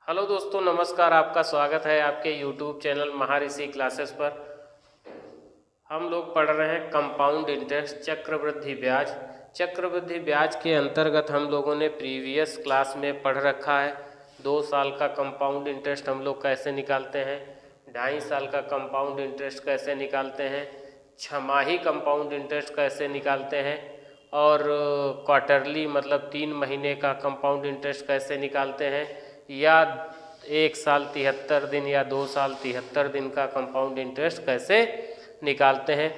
Hello दोस्तों, नमस्कार। आपका स्वागत है आपके YouTube चैनल महाऋषि क्लासेस पर। हम लोग पढ़ रहे हैं कंपाउंड इंटरेस्ट, चक्रवृद्धि ब्याज। चक्रवृद्धि ब्याज के अंतर्गत हम लोगों ने प्रीवियस क्लास में पढ़ रखा है 2 साल का कंपाउंड इंटरेस्ट हम लोग कैसे निकालते हैं, 2.5 साल का कंपाउंड इंटरेस्ट कैसे निकालते हैं, छमाही कंपाउंड इंटरेस्ट कैसे निकालते हैं और क्वार्टरली मतलब 3 महीने का कंपाउंड इंटरेस्ट कैसे निकालते हैं, या 1 साल 73 दिन या 2 साल 73 दिन का कंपाउंड इंटरेस्ट कैसे निकालते हैं।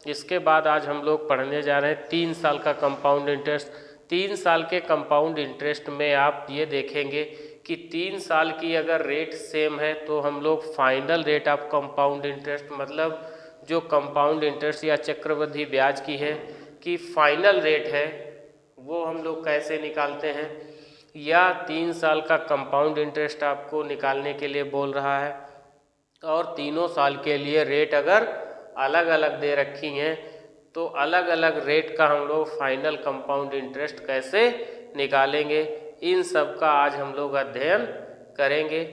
इसके बाद आज हम लोग पढ़ने जा रहे हैं 3 साल का कंपाउंड इंटरेस्ट। 3 साल के कंपाउंड इंटरेस्ट में आप ये देखेंगे कि 3 साल की अगर रेट सेम है तो हम लोग final rate of compound interest मतलब जो कंपाउंड इंटरेस्ट या चक्रवृद्धि ब्याज की है कि फाइनल रेट है वो हम लोग कैसे निकालते हैं, या 3 साल का कंपाउंड इंटरेस्ट आपको निकालने के लिए बोल रहा है और तीनों साल के लिए रेट अगर अलग अलग दे रखी हैं तो अलग अलग रेट का हम लोग फाइनल कंपाउंड इंटरेस्ट कैसे निकालेंगे, इन सब का आज हम लोग अध्ययन करेंगे।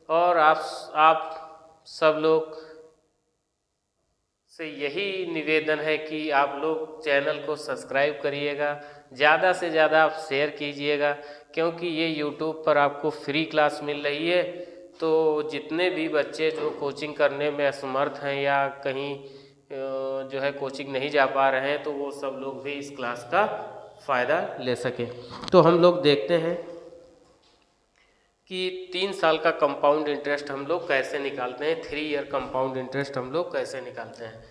और आप सब लोग से यही निवेदन है कि आप लोग चैनल को सब्सक्राइब करिएगा, ज़्यादा से ज़्यादा आप शेयर कीजिएगा, क्योंकि ये YouTube पर आपको फ्री क्लास मिल रही है। तो जितने भी बच्चे जो कोचिंग करने में असमर्थ हैं या कहीं जो है कोचिंग नहीं जा पा रहे हैं तो वो सब लोग भी इस क्लास का फ़ायदा ले सकें। तो हम लोग देखते हैं कि 3 साल का कंपाउंड इंटरेस्ट हम लोग कैसे निकालते हैं, 3 ईयर कंपाउंड इंटरेस्ट हम लोग कैसे निकालते हैं।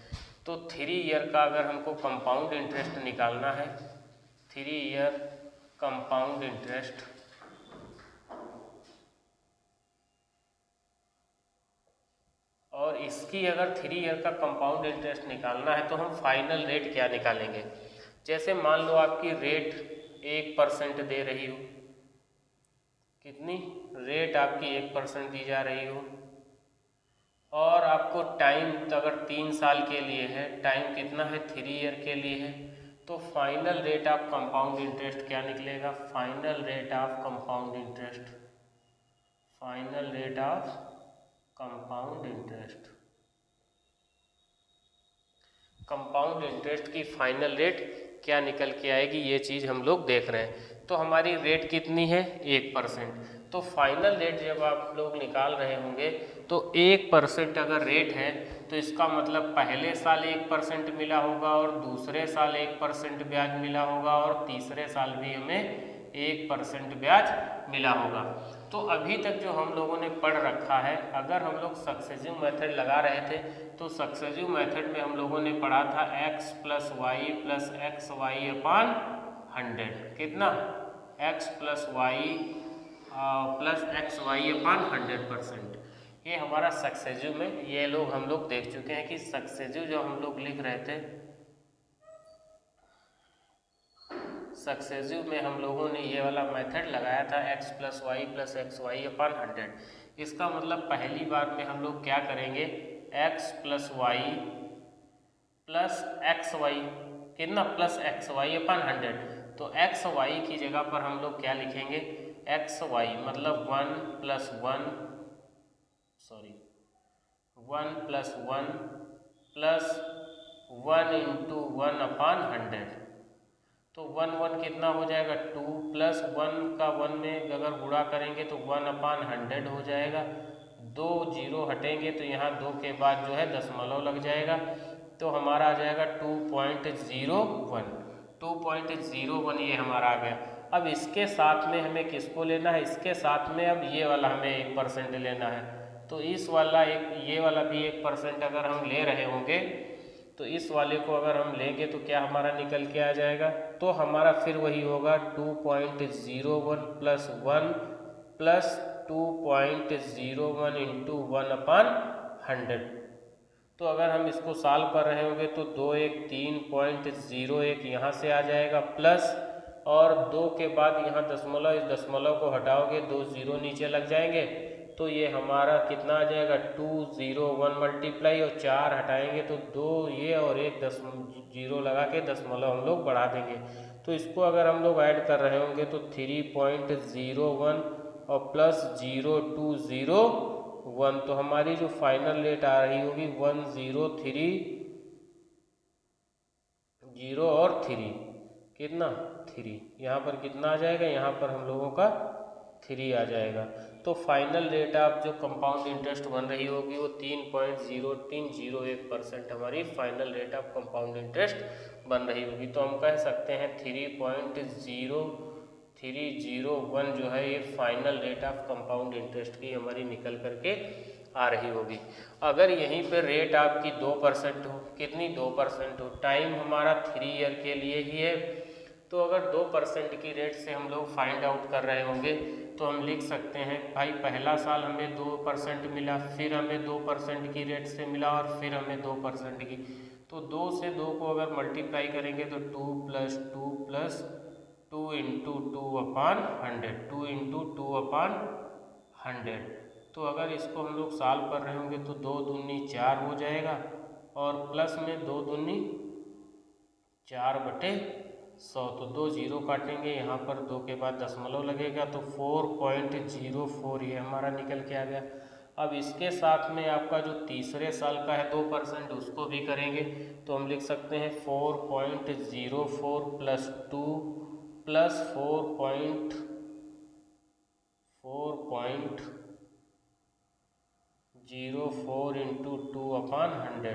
तो 3 ईयर का अगर हमको कंपाउंड इंटरेस्ट निकालना है, 3 ईयर कंपाउंड इंटरेस्ट और इसकी अगर 3 ईयर का कंपाउंड इंटरेस्ट निकालना है तो हम फाइनल रेट क्या निकालेंगे। जैसे मान लो आपकी रेट 1% दे रही हो, कितनी रेट आपकी 1% दी जा रही हो, और आपको टाइम अगर 3 साल के लिए है, टाइम कितना है 3 ईयर के लिए है, तो final rate of compound interest क्या निकलेगा, final rate of compound interest, final rate of compound interest, compound interest की फाइनल रेट क्या निकल के आएगी, ये चीज़ हम लोग देख रहे हैं। तो हमारी रेट कितनी है 1%। तो फाइनल रेट जब आप लोग निकाल रहे होंगे तो 1% अगर रेट है तो इसका मतलब पहले साल 1% मिला होगा और दूसरे साल 1% ब्याज मिला होगा और तीसरे साल भी हमें 1% ब्याज मिला होगा। तो अभी तक जो हम लोगों ने पढ़ रखा है, अगर हम लोग सक्सेसिव मेथड लगा रहे थे तो सक्सेसिव मेथड में हम लोगों ने पढ़ा था x + y + xy/100, कितना x + y + xy/100%। ये हमारा सक्सेसिव में ये लोग हम लोग देख चुके हैं कि सक्सेसिव जो हम लोग लिख रहे थे, सक्सेसिव में हम लोगों ने ये वाला मेथड लगाया था x + y + xy/100। इसका मतलब पहली बार में हम लोग क्या करेंगे, x + y + xy कितना +xy/100। तो xy की जगह पर हम लोग क्या लिखेंगे, xy मतलब 1 + 1 + 1 × 1/100। तो 1 कितना हो जाएगा 2 + 1 का 1 में अगर गुणा करेंगे तो 1/100 हो जाएगा। 2 0 हटेंगे तो यहाँ 2 के बाद जो है दशमलव लग जाएगा, तो हमारा आ जाएगा 2.01। 2.01 ये हमारा आ गया। अब इसके साथ में हमें किसको लेना है, इसके साथ में अब ये वाला हमें 1% लेना है। तो इस वाला ये वाला भी 1% अगर हम ले रहे होंगे तो इस वाले को अगर हम लेंगे तो क्या हमारा निकल के आ जाएगा, तो हमारा फिर वही होगा 2.01 + 1 + 2.01 × 1/100। तो अगर हम इसको सॉल्व कर रहे होंगे तो 2 1 3.01 यहाँ से आ जाएगा प्लस, और 2 के बाद यहाँ दशमलव, इस दशमलव को हटाओगे 2 0 नीचे लग जाएंगे, तो ये हमारा कितना आ जाएगा 201 मल्टीप्लाई, और 4 हटाएंगे तो 2 ये और 1 0 लगा के दशमलव हम लोग बढ़ा देंगे। तो इसको अगर हम लोग ऐड कर रहे होंगे तो 3.01 और प्लस 0201, तो हमारी जो फाइनल रेट आ रही होगी 1030 और 3, कितना 3, यहाँ पर कितना आ जाएगा, यहाँ पर हम लोगों का 3 आ जाएगा। तो फाइनल रेट ऑफ जो कंपाउंड इंटरेस्ट बन रही होगी वो 3.0301% हमारी final rate of compound interest बन रही होगी। तो हम कह सकते हैं 3.0301 जो है ये final rate of compound interest की हमारी निकल करके आ रही होगी। अगर यहीं पे रेट आपकी 2% हो, कितनी 2% हो, टाइम हमारा 3 ईयर के लिए ही है, तो अगर 2% की रेट से हम लोग फाइंड आउट कर रहे होंगे तो हम लिख सकते हैं भाई पहला साल हमें 2% मिला, फिर हमें 2% की रेट से मिला और फिर हमें 2% की, तो 2 से 2 को अगर मल्टीप्लाई करेंगे तो 2 + 2 + 2 × 2/100, 2 × 2/100। तो अगर इसको हम लोग सॉल्व कर रहे होंगे तो 2 दूनी 4 हो जाएगा और प्लस में 2 दूनी 4/100, तो 2 0 काटेंगे, यहाँ पर 2 के बाद दशमलव लगेगा तो 4.04 ये हमारा निकल के आ गया। अब इसके साथ में आपका जो तीसरे साल का है 2% उसको भी करेंगे, तो हम लिख सकते हैं 4.04 + 2 + 4.04 × 2/100,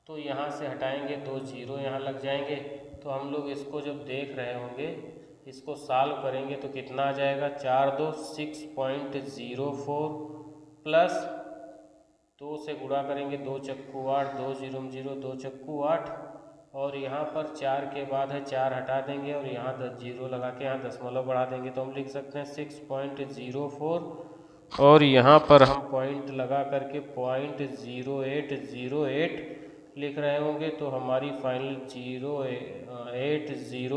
तो यहाँ से हटाएंगे 2 0 यहाँ लग जाएंगे। तो हम लोग इसको जब देख रहे होंगे, इसको सॉल्व करेंगे तो कितना आ जाएगा, 4 2 6.04 प्लस 2 से गुणा करेंगे 2 चक्कू 8, 2 0 0 2 चक्कू 8, और यहाँ पर 4 के बाद है 4 हटा देंगे और यहाँ 10 0 लगा के यहाँ दशमलव बढ़ा देंगे, तो हम लिख सकते हैं 6.04 और यहाँ पर हम पॉइंट लगा करके 0.0808 लिख रहे होंगे, तो हमारी फाइनल 0.80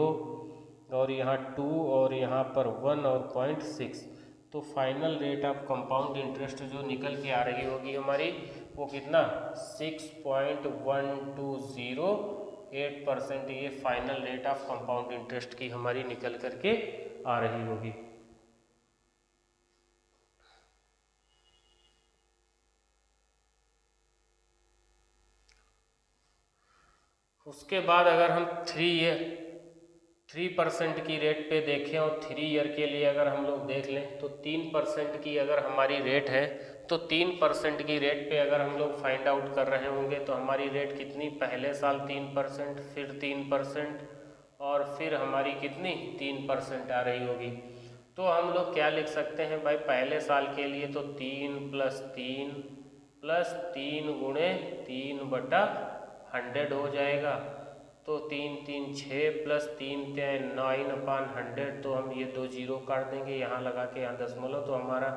और यहाँ 2 और यहाँ पर 1 और 0.6, तो final rate of compound interest जो निकल के आ रही होगी हमारी वो कितना 6.1208%, ये final rate of compound interest की हमारी निकल करके आ रही होगी। उसके बाद अगर हम 3% की रेट पे देखें और 3 ईयर के लिए अगर हम लोग देख लें तो 3% की अगर हमारी रेट है तो 3% की रेट पे अगर हम लोग फाइंड आउट कर रहे होंगे तो हमारी रेट कितनी, पहले साल 3%, फिर 3% और फिर हमारी कितनी 3% आ रही होगी। तो हम लोग क्या लिख सकते हैं भाई, पहले साल के लिए तो 3 + 3 + 3 × 3/100 हो जाएगा, तो 3 3 6 + 3 3 9/100, तो हम ये 2 0 काट देंगे, यहाँ लगा के यहाँ दशमलव, तो हमारा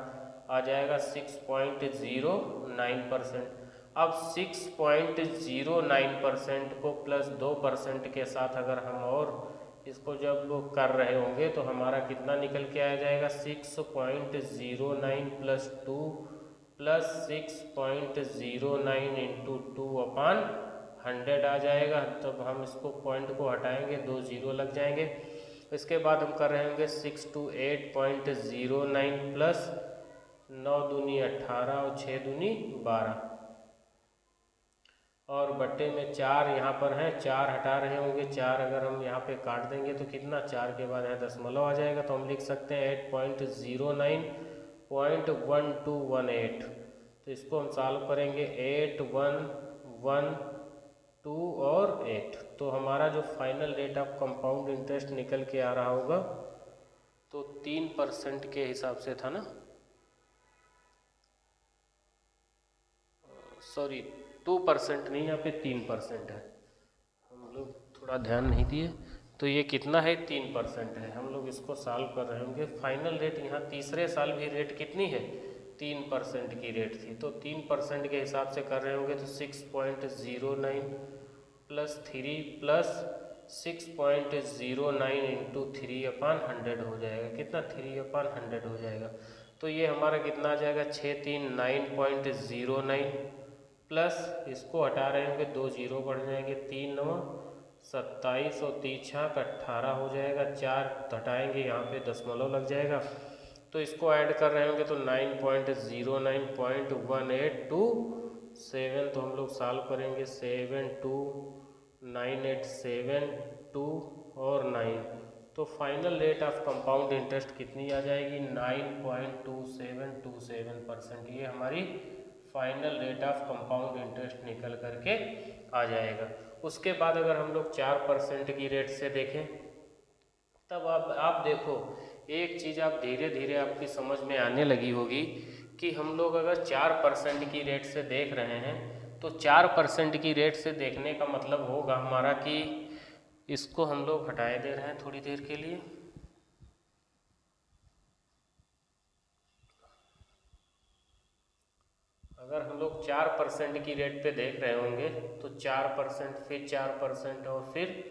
आ जाएगा 6.09%। अब 6.09% को प्लस 2% के साथ अगर हम और इसको जब कर रहे होंगे तो हमारा कितना निकल के आ जाएगा, 6.09 + 2 + 6.09 × 2/100 आ जाएगा। तब हम इसको पॉइंट को हटाएंगे, 2 0 लग जाएंगे। इसके बाद हम कर रहे होंगे 628.09 प्लस 9 दूनी 18 और 6 दूनी 12 और बट्टे में 4 यहाँ पर है, 4 हटा रहे होंगे, 4 अगर हम यहाँ पे काट देंगे तो कितना, 4 के बाद यहाँ दशमलव आ जाएगा, तो हम लिख सकते हैं 8.09.1218। तो इसको हम सॉल्व करेंगे 8 1 1 2 और 8, तो हमारा जो final rate of compound interest निकल के आ रहा होगा तो 3% के हिसाब से था ना, सॉरी 2% नहीं, यहाँ पे 3% है, हम लोग थोड़ा ध्यान नहीं दिए। तो ये कितना है, 3% है। हम लोग इसको सॉल्व कर रहे होंगे। फाइनल रेट यहाँ तीसरे साल भी रेट कितनी है, 3% की रेट थी, तो 3% के हिसाब से कर रहे होंगे तो 6.09 + 3 + 6.09 × 3/100 हो जाएगा, कितना 3/100 हो जाएगा। तो ये हमारा कितना आ जाएगा, 639.09 प्लस इसको हटा रहे होंगे, 2 0 बढ़ जाएंगे, 3 9 27 और 3 6 18 हो जाएगा, 4 हटाएंगे यहाँ पे दशमलव लग जाएगा, तो इसको ऐड कर रहे होंगे तो 9.09.1827 तो हम लोग सॉल्व करेंगे 72987 और 9 तो final rate of compound interest कितनी आ जाएगी 9.2727%। ये हमारी final rate of compound interest निकल करके आ जाएगा। उसके बाद अगर हम लोग 4% की रेट से देखें तब आप देखो एक चीज़ आप धीरे धीरे आपकी समझ में आने लगी होगी कि हम लोग अगर 4% की रेट से देख रहे हैं तो 4% की रेट से देखने का मतलब होगा हमारा कि इसको हम लोग हटाए दे रहे हैं थोड़ी देर के लिए। अगर हम लोग 4% की रेट पे देख रहे होंगे तो 4% फिर 4% और फिर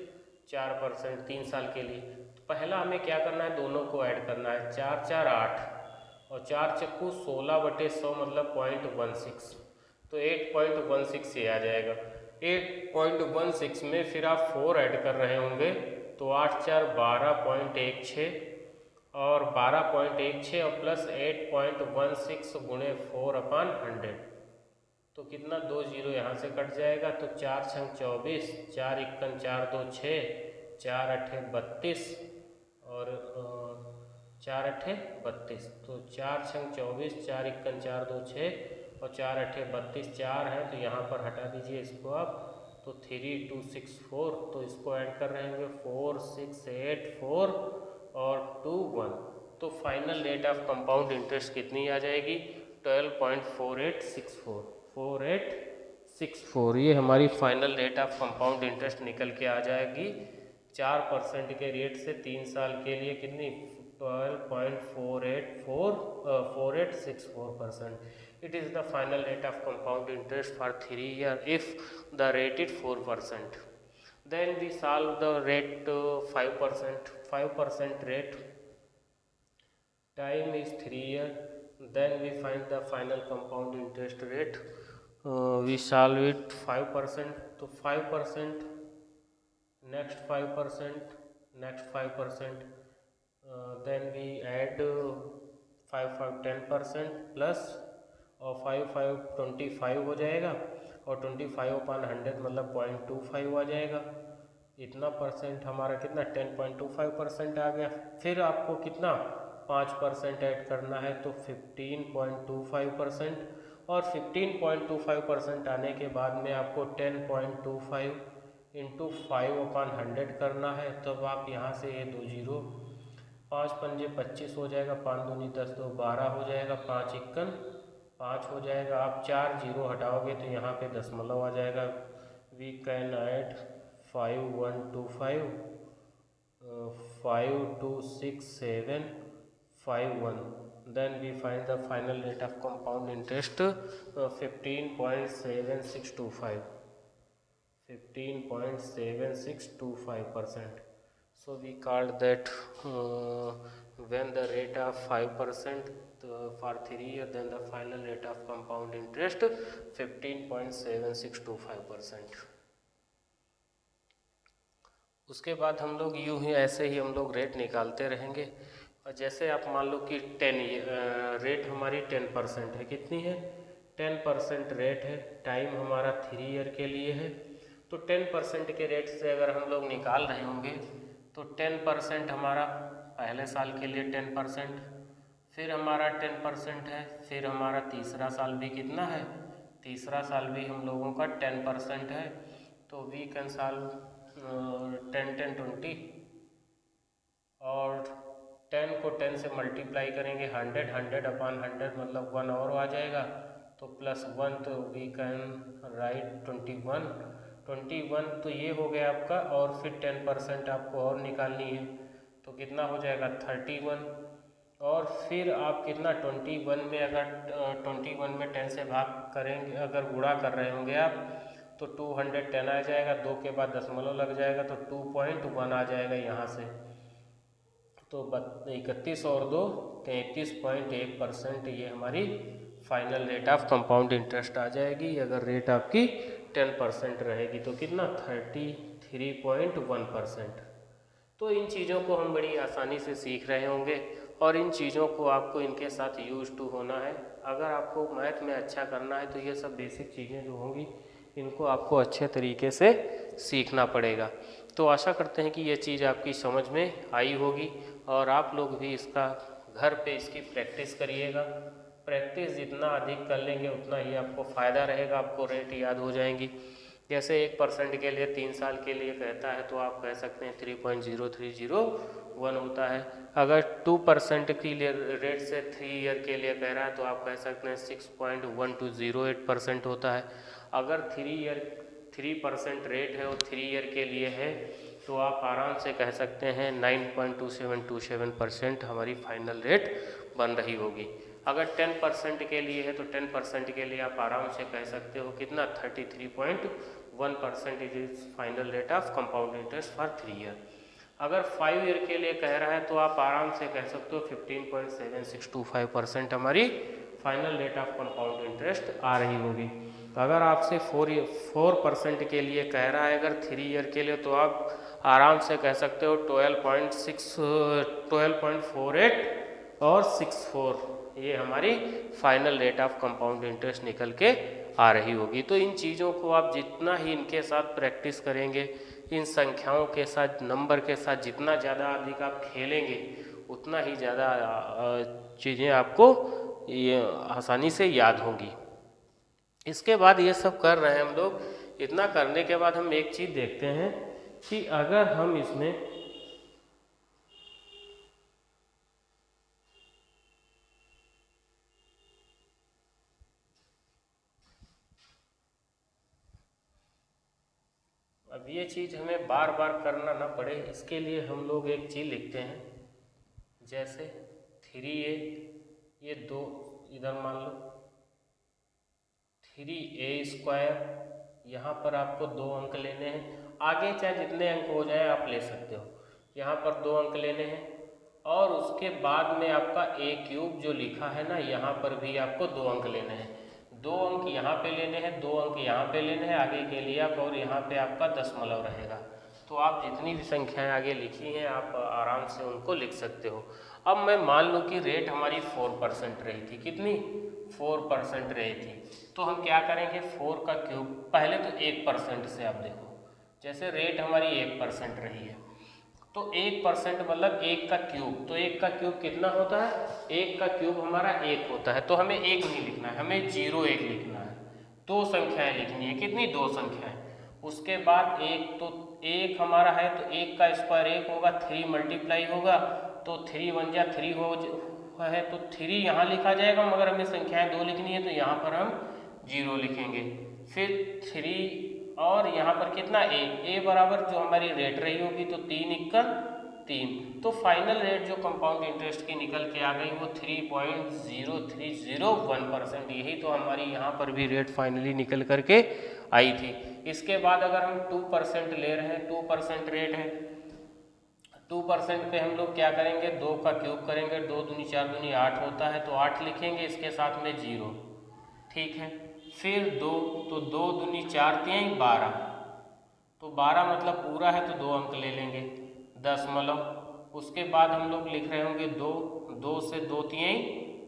4% 3 साल के लिए। तो पहला हमें क्या करना है, दोनों को ऐड करना है। 4 4 8 और 4 चक्कू 16/100 मतलब 0.16 तो 8.16 ये आ जाएगा। 8.16 में फिर आप 4 ऐड कर रहे होंगे तो 8 4 12.16 और 12.16 और प्लस 8.16 गुणे 4/100 तो कितना 2 जीरो यहाँ से कट जाएगा। तो 4 छंग 24, 4 इक्कन 4 2 6, 4 अठे 32 और 4 अठे 32 तो 4 छंग 24, 4 इक्कन 4 2 6 और 4 अठे 32 4 है तो यहाँ पर हटा दीजिए इसको आप तो 3 2 6 4 तो इसको ऐड कर रहे होंगे 4 6 8 4 और 2 1 तो final rate of compound interest कितनी आ जाएगी 12.4864 ये हमारी final rate of compound interest निकल के आ जाएगी। 4% के रेट से 3 साल के लिए कितनी 12.4864%। It is the final rate of compound interest for 3 years if the rate is 4%. Then we solve the rate 5% rate. Time is 3 years. Then we find the final compound interest rate. We solve it 5%. तो 5%, next 5%, next 5%. Then we add 5 5 10% plus और 5 5 25 हो जाएगा और 25/100 मतलब 0.25 आ जाएगा। इतना percent हमारा कितना 10.25% आ गया। फिर आपको कितना 5% ऐड करना है तो 15.25% और 15.25% आने के बाद में आपको 10.25 इंटू 5/100 करना है। तब आप यहाँ से ये 2 जीरो 5 पंजे 25 हो जाएगा, 5 दूनी 10 2 12 हो जाएगा, 5 इक्कन 5 हो जाएगा। आप 4 जीरो हटाओगे तो यहाँ पे दशमलव आ जाएगा। We can add 5 1 2 5 5 2 6 7 5 1 then we find the final rate of compound interest 15.7625%. So we called that when the rate of 5% for 3 years then the final rate of compound interest 15.7625%. उसके बाद हम लोग यूँ ही ऐसे ही हम लोग रेट निकालते रहेंगे। और जैसे आप मान लो कि रेट हमारी 10% है, कितनी है 10% रेट है, टाइम हमारा 3 ईयर के लिए है। तो 10% के रेट से अगर हम लोग निकाल रहे होंगे तो 10% हमारा पहले साल के लिए 10%, फिर हमारा 10% है, फिर हमारा तीसरा साल भी कितना है, तीसरा साल भी हम लोगों का 10% है। तो वी कैन सॉल्व 10 10 20 और 10 को 10 से मल्टीप्लाई करेंगे 100/100 मतलब 1 और आ जाएगा तो +1 तो वी कैन राइट 21 तो ये हो गया आपका। और फिर 10% आपको और निकालनी है तो कितना हो जाएगा 31 और फिर आप कितना 21 में अगर 21 में 10 से भाग करेंगे अगर गुणा कर रहे होंगे आप तो 210 आ जाएगा, 2 के बाद दशमलव लग जाएगा तो 2.1 आ जाएगा यहाँ से। तो 31 और 2 33.1% ये हमारी final rate of compound interest आ जाएगी। अगर रेट आपकी 10% रहेगी तो कितना 33.1%। तो इन चीज़ों को हम बड़ी आसानी से सीख रहे होंगे और इन चीज़ों को आपको इनके साथ यूज टू होना है। अगर आपको मैथ में अच्छा करना है तो ये सब बेसिक चीज़ें जो होंगी इनको आपको अच्छे तरीके से सीखना पड़ेगा। तो आशा करते हैं कि ये चीज़ आपकी समझ में आई होगी और आप लोग भी इसका घर पे इसकी प्रैक्टिस करिएगा। प्रैक्टिस जितना अधिक कर लेंगे उतना ही आपको फ़ायदा रहेगा, आपको रेट याद हो जाएंगी। जैसे 1% के लिए 3 साल के लिए कहता है तो आप कह सकते हैं 3.0301 होता है। अगर 2% के लिए रेट से 3 ईयर के लिए कह रहा है तो आप कह सकते हैं 6.1208% होता है। अगर 3% रेट है और 3 ईयर के लिए है तो आप आराम से कह सकते हैं 9.2727% हमारी फाइनल रेट बन रही होगी। अगर 10% के लिए है तो 10% के लिए आप आराम से कह सकते हो कितना 33.1% is final rate of compound interest for 3 year. अगर 5 ईयर के लिए कह रहा है तो आप आराम से कह सकते हो 15.7625% हमारी final rate of compound interest आ रही होगी। अगर आपसे 4% के लिए कह रहा है अगर 3 ईयर के लिए तो आप आराम से कह सकते हो 12.48 और 64 ये हमारी final rate of compound interest निकल के आ रही होगी। तो इन चीज़ों को आप जितना ही इनके साथ प्रैक्टिस करेंगे, इन संख्याओं के साथ, नंबर के साथ जितना ज़्यादा अधिक आप खेलेंगे उतना ही ज़्यादा चीज़ें आपको ये आसानी से याद होंगी। इसके बाद ये सब कर रहे हैं हम लोग, इतना करने के बाद हम एक चीज़ देखते हैं कि अगर हम इसमें अब ये चीज़ हमें बार बार करना ना पड़े इसके लिए हम लोग एक चीज़ लिखते हैं, जैसे 3a ये 2 इधर मान लो 3a², यहाँ पर आपको 2 अंक लेने हैं। आगे चाहे जितने अंक हो जाए आप ले सकते हो। यहाँ पर 2 अंक लेने हैं और उसके बाद में आपका a³ जो लिखा है ना यहाँ पर भी आपको 2 अंक लेने हैं। 2 अंक यहाँ पे लेने हैं, 2 अंक यहाँ पे लेने हैं आगे के लिए आप, और यहाँ पे आपका दशमलव रहेगा। तो आप जितनी भी संख्याएं आगे लिखी हैं आप आराम से उनको लिख सकते हो। अब मैं मान लूँ कि रेट हमारी 4% रही थी, कितनी 4% रही थी, तो हम क्या करेंगे 4 का क्यूब, पहले तो 1% से आप देखो, जैसे रेट हमारी 1% रही है तो 1% मतलब 1 का क्यूब, तो 1 का क्यूब कितना होता है, 1 का क्यूब हमारा 1 होता है। तो हमें 1 नहीं लिखना है, हमें 0 1 लिखना है। 2 संख्याएं लिखनी है, कितनी 2 संख्याएं। उसके बाद 1, तो 1 हमारा है तो 1 का स्क्वायर 1 होगा, 3 मल्टीप्लाई होगा तो 3 1 जा 3 हो है तो 3 यहाँ लिखा जाएगा, मगर हमें संख्याएं 2 लिखनी है तो यहाँ पर हम 0 लिखेंगे। फिर 3 और यहाँ पर कितना a बराबर जो हमारी रेट रही होगी तो 3 × 3, तो फाइनल रेट जो कंपाउंड इंटरेस्ट की निकल के आ गई वो 3.0301%। यही तो हमारी यहाँ पर भी रेट फाइनली निकल करके आई थी। इसके बाद अगर हम 2% ले रहे हैं, 2% रेट है, 2% पे हम लोग क्या करेंगे 2 का क्यूब करेंगे, 2 दूनी 4 दूनी 8 होता है तो 8 लिखेंगे, इसके साथ में 0, ठीक है। फिर 2, तो 2 दूनी 4 3 12, तो 12 मतलब पूरा है तो 2 अंक ले लेंगे, दशमलव। उसके बाद हम लोग लिख रहे होंगे 2, 2 से 2 3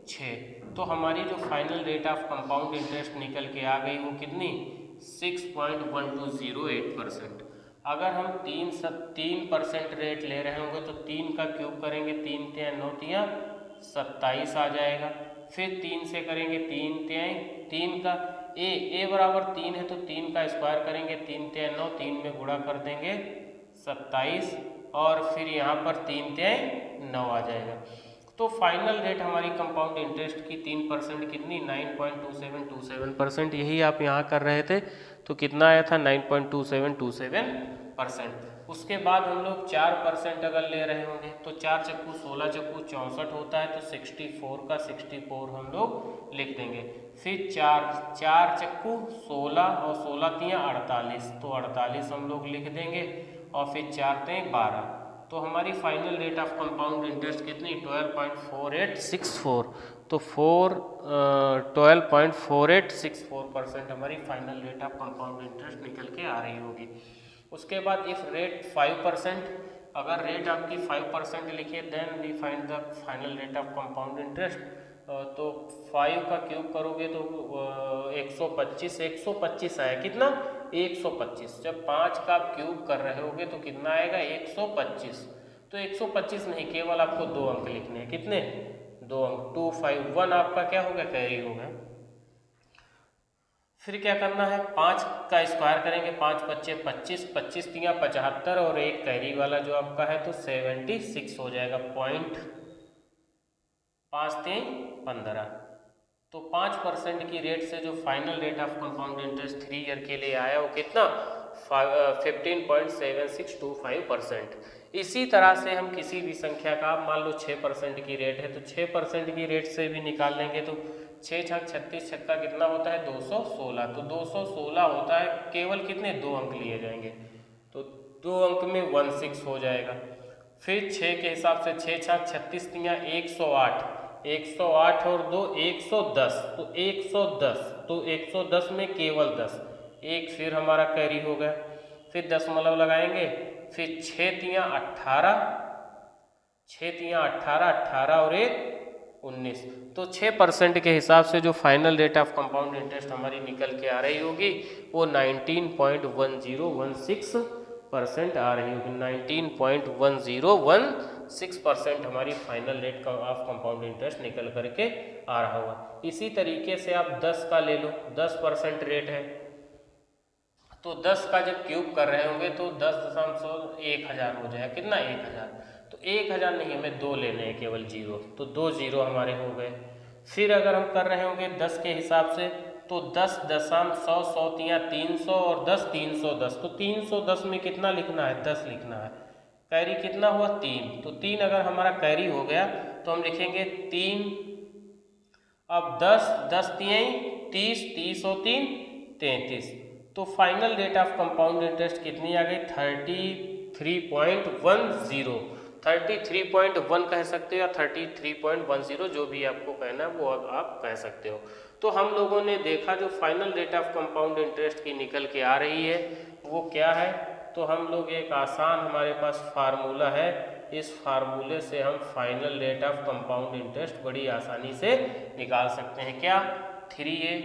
6, तो हमारी जो final rate of compound interest निकल के आ गई वो कितनी 6.1208%। अगर हम 3% रेट ले रहे होंगे तो 3 का क्यूब करेंगे, 3 3 9 3 27 आ जाएगा। फिर 3 से करेंगे 3 3 का a बराबर 3 है तो 3 का स्क्वायर करेंगे, 3 3 9, 3 में गुणा कर देंगे 27, और फिर यहाँ पर 3 3 9 आ जाएगा। तो फाइनल रेट हमारी कंपाउंड इंटरेस्ट की 3% कितनी 9.2727%। यही आप यहाँ कर रहे थे तो कितना आया था 9.2727%। उसके बाद हम लोग 4% अगर ले रहे होंगे तो 4 चक्कू 16 चक्कू 64 होता है तो 64 का 64 हम लोग लिख देंगे। फिर 4 चक्कू 16 और 16 3 48, तो 48 हम लोग लिख देंगे, और फिर 4 3 12, तो हमारी final rate of compound interest कितनी 12.4864, तो 12.4864% हमारी final rate of compound interest निकल के आ रही होगी। उसके बाद इफ रेट 5%, अगर रेट आपकी 5% लिखी है then we find the final rate of compound interest, तो 5 का क्यूब करोगे तो 125 आया। कितना? 125। जब 5 का आप क्यूब कर रहे होगे तो कितना आएगा? 125। तो 125 नहीं, केवल आपको 2 अंक लिखने हैं। कितने? 2 अंक। 251 आपका क्या हो गया? कैरी हो गया। फिर क्या करना है? 5 का स्क्वायर करेंगे, 5 बच्चे 25, 25 तिया 75 और एक कैरी वाला जो आपका है तो 76 हो जाएगा। पॉइंट 5 3 15। तो 5% की रेट से जो final rate of compound interest 3 year के लिए आया वो कितना? 15.7625%। इसी तरह से हम किसी भी संख्या का, मान लो 6% की रेट है तो 6% की रेट से भी निकाल लेंगे तो 6 छक 36, छक्का कितना होता है? 216। तो 216 होता है, केवल कितने? 2 अंक लिए जाएंगे तो 2 अंक में 16 हो जाएगा। फिर 6 के हिसाब से 6 छक 36 तिया 108, 108 और 2 110, तो 110, तो 110 में केवल 10, एक फिर हमारा कैरी हो गया। फिर दशमलव लगाएंगे, फिर 6 तिया 18, 6 तिया 18, 18 और 1 19। तो 6% के हिसाब से जो final rate of compound interest हमारी निकल के आ रही होगी वो 19.1016% आ रही होगी। 19.1016% हमारी final rate of compound interest निकल करके आ रहा होगा। इसी तरीके से आप 10 का ले लो, 10% रेट है तो 10 का जब क्यूब कर रहे होंगे तो 10.1000 हो जाएगा। कितना? 1000। तो 1000 नहीं, हमें 2 लेने हैं, केवल 0, तो 2 0 हमारे हो गए। फिर अगर हम कर रहे होंगे 10 के हिसाब से तो 10 दशम 100, 100 तिया 300 और 10 310, तो 310 में कितना लिखना है? 10 लिखना है। कैरी कितना हुआ? 3। तो 3 अगर हमारा कैरी हो गया तो हम लिखेंगे 3। अब 10 10 तिया 30, 30 और 3 33। तो final rate of compound interest कितनी आ गई? 33.10। 33.1 कह सकते हो या 33.10, जो भी आपको कहना है वो आप कह सकते हो। तो हम लोगों ने देखा जो final rate of compound interest की निकल के आ रही है वो क्या है, तो हम लोग एक आसान, हमारे पास फार्मूला है, इस फार्मूले से हम final rate of compound interest बड़ी आसानी से निकाल सकते हैं। क्या? 3a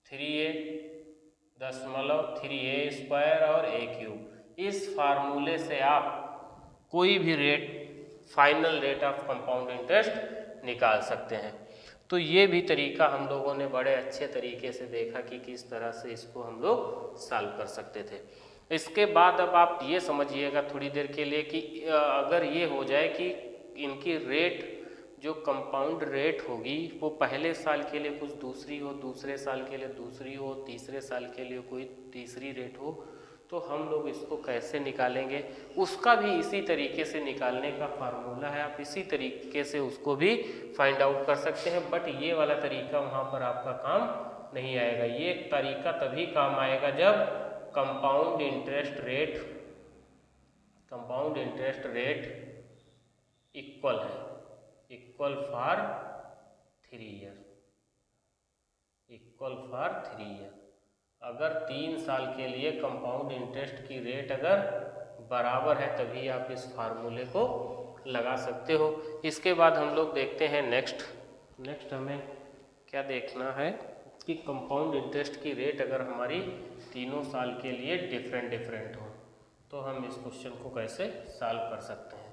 3a.3a² और a³। इस फार्मूले से आप कोई भी rate, final rate of compound interest निकाल सकते हैं। तो ये भी तरीका हम लोगों ने बड़े अच्छे तरीके से देखा कि किस तरह से इसको हम लोग सॉल्व कर सकते थे। इसके बाद अब आप ये समझिएगा थोड़ी देर के लिए कि अगर ये हो जाए कि इनकी रेट, जो कंपाउंड रेट होगी वो पहले साल के लिए कुछ दूसरी हो, दूसरे साल के लिए दूसरी हो, तीसरे साल के लिए कोई तीसरी रेट हो, तो हम लोग इसको कैसे निकालेंगे? उसका भी इसी तरीके से निकालने का फार्मूला है, आप इसी तरीके से उसको भी फाइंड आउट कर सकते हैं। बट ये वाला तरीका वहाँ पर आपका काम नहीं आएगा। ये तरीका तभी काम आएगा जब कंपाउंड इंटरेस्ट रेट इक्वल है, इक्वल फॉर 3 ईयर। अगर 3 साल के लिए कंपाउंड इंटरेस्ट की रेट अगर बराबर है तभी आप इस फार्मूले को लगा सकते हो। इसके बाद हम लोग देखते हैं नेक्स्ट हमें क्या देखना है कि कंपाउंड इंटरेस्ट की रेट अगर हमारी तीनों साल के लिए डिफरेंट हो तो हम इस क्वेश्चन को कैसे सॉल्व कर सकते हैं।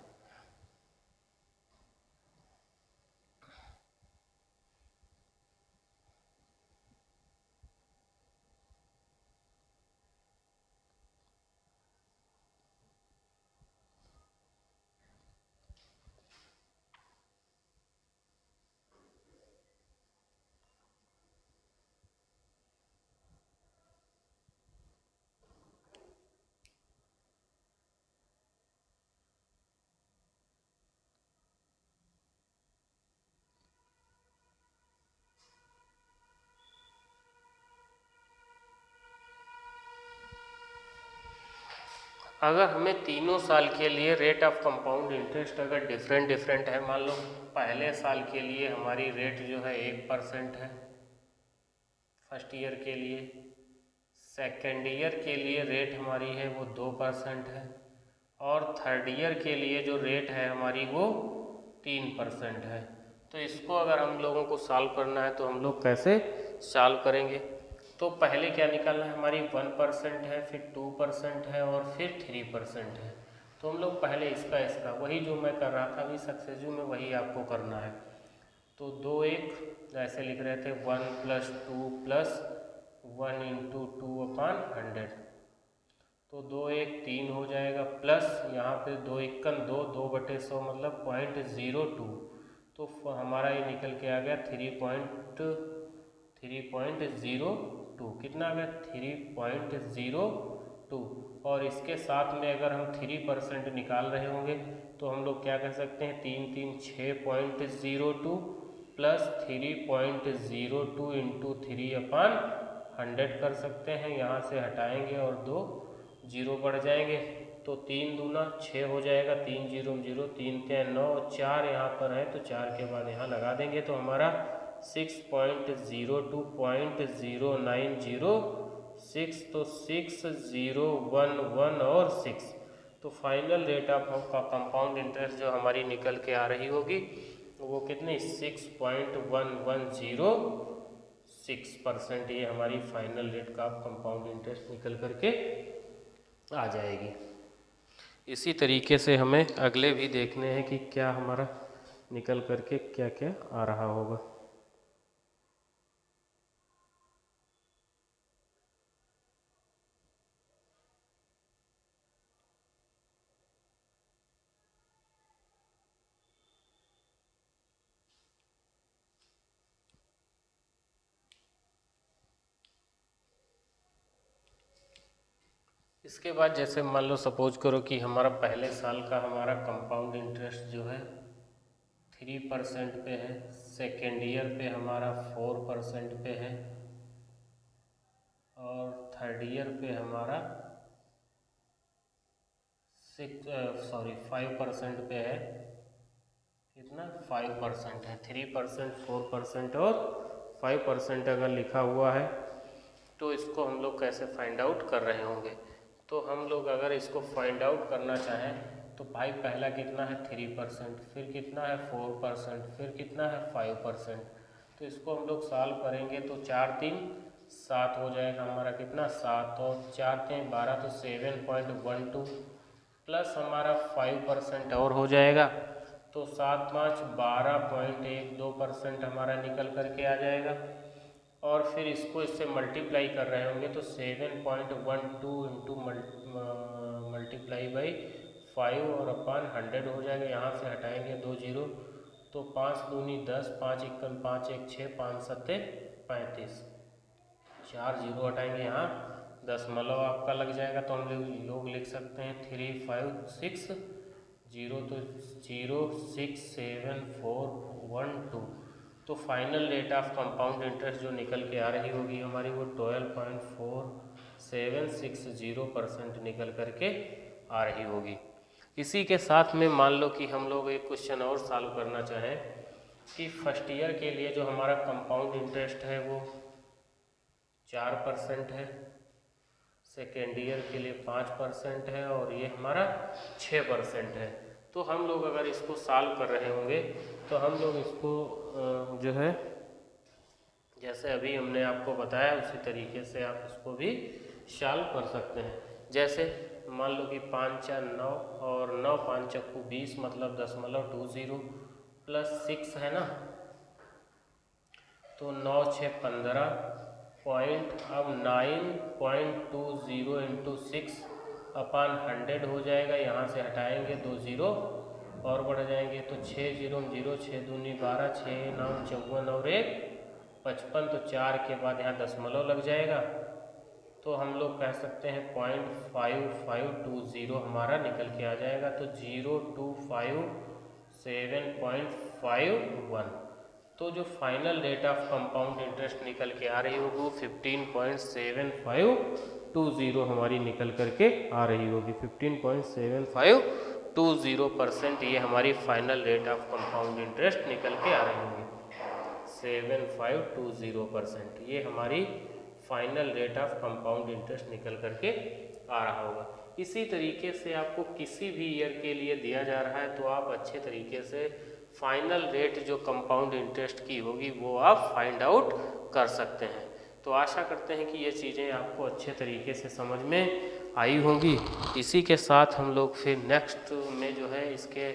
अगर हमें तीनों साल के लिए रेट ऑफ कंपाउंड इंटरेस्ट अगर डिफरेंट है, मान लो पहले साल के लिए हमारी रेट जो है 1% है फर्स्ट ईयर के लिए, सेकेंड ईयर के लिए रेट हमारी है वो 2% है, और थर्ड ईयर के लिए जो रेट है हमारी वो 3% है। तो इसको अगर हम लोगों को सॉल्व करना है तो हम लोग कैसे सॉल्व करेंगे? तो पहले क्या निकालना है, हमारी 1% है, फिर 2% है और फिर 3% है। तो हम लोग पहले इसका वही जो मैं कर रहा था अभी सक्सेसिव में वही आपको करना है। तो 2 एक ऐसे लिख रहे थे 1 + 2 + 1 × 2/100। तो 2 एक 3 हो जाएगा, प्लस यहाँ पे 2 एकन 2, 2/100 मतलब 0.02। तो हमारा ये निकल के आ गया 3.02। कितना आ गया? 3.02। और इसके साथ में अगर हम 3% निकाल रहे होंगे तो हम लोग क्या कह सकते हैं, 3 3 6.02 प्लस 3.02 × 3/100 कर सकते हैं। यहाँ से हटाएंगे और 2 जीरो बढ़ जाएंगे। तो 3 दूना 6 हो जाएगा, 3 0 0, 3 3 9, 4 यहाँ पर है तो 4 के बाद यहाँ लगा देंगे तो हमारा 6.02.0906। तो 6011 और 6। तो फाइनल रेट ऑफ का कंपाउंड इंटरेस्ट जो हमारी निकल के आ रही होगी वो कितनी 6.1106%। ये हमारी फाइनल रेट का कंपाउंड इंटरेस्ट निकल करके आ जाएगी। इसी तरीके से हमें अगले भी देखने हैं कि क्या हमारा निकल करके क्या क्या आ रहा होगा। इसके बाद जैसे मान लो सपोज करो कि हमारा पहले साल का हमारा कंपाउंड इंटरेस्ट जो है 3% पे है, सेकेंड ईयर पे हमारा 4% पे है और थर्ड ईयर पे हमारा 5% पे है। कितना? 5% है। 3%, 4% और 5% अगर लिखा हुआ है तो इसको हम लोग कैसे फाइंड आउट कर रहे होंगे? तो हम लोग अगर इसको फाइंड आउट करना चाहें तो भाई पहला कितना है 3%, फिर कितना है 4%, फिर कितना है 5%। तो इसको हम लोग सॉल्व करेंगे तो 4 3 7 हो जाएगा हमारा, कितना 7 और 4 3 12 तो 7.12 प्लस हमारा 5% और हो जाएगा तो 7 5 12.12% हमारा निकल करके आ जाएगा। और फिर इसको इससे मल्टीप्लाई कर रहे होंगे तो 7.12 × मल्टीप्लाई बाई 5 और अपान 100 हो जाएगा। यहाँ से हटाएंगे 2 जीरो तो 5 दूनी 10, 5 एकम 5 1 6, 5 7 35, 4 जीरो हटाएंगे यहाँ दशमलव आपका लग जाएगा। तो हम लोग लिख सकते हैं 356 0 तो 06741 तो final rate of compound interest जो निकल के आ रही होगी हमारी वो 12.4760% निकल करके आ रही होगी। इसी के साथ में मान लो कि हम लोग एक क्वेश्चन और सॉल्व करना चाहें कि फर्स्ट ईयर के लिए जो हमारा कंपाउंड इंटरेस्ट है वो 4% है, सेकेंड ईयर के लिए 5% है और ये हमारा 6% है। तो हम लोग अगर इसको सॉल्व कर रहे होंगे तो हम लोग इसको जो है जैसे अभी हमने आपको बताया उसी तरीके से आप इसको भी सॉल्व कर सकते हैं। जैसे मान लो कि 5 4 9 और 9 5 चक्कू 20 मतलब 0.20 प्लस 6 है ना, तो 9 6 15 पॉइंट अब 9.20 × 6 अपान 100 हो जाएगा। यहाँ से हटाएंगे 2 जीरो और बढ़ जाएंगे तो 6 0 0, 6 दूनी 12, 6 9 54 और 1 55 तो 4 के बाद यहाँ दशमलव लग जाएगा। तो हम लोग कह सकते हैं 0.5520 हमारा निकल के आ जाएगा। तो 0257.51 तो जो final rate of compound interest निकल के आ रही होगी वो 15.7520 हमारी निकल करके आ रही होगी। 15.7520% ये हमारी final rate of compound interest निकल के आ रही होगी। 7520% ये हमारी final rate of compound interest निकल करके आ रहा होगा। इसी तरीके से आपको किसी भी ईयर के लिए दिया जा रहा है तो आप अच्छे तरीके से फाइनल रेट जो कंपाउंड इंटरेस्ट की होगी वो आप फाइंड आउट कर सकते हैं। तो आशा करते हैं कि ये चीज़ें आपको अच्छे तरीके से समझ में आई होंगी। इसी के साथ हम लोग फिर नेक्स्ट में जो है इसके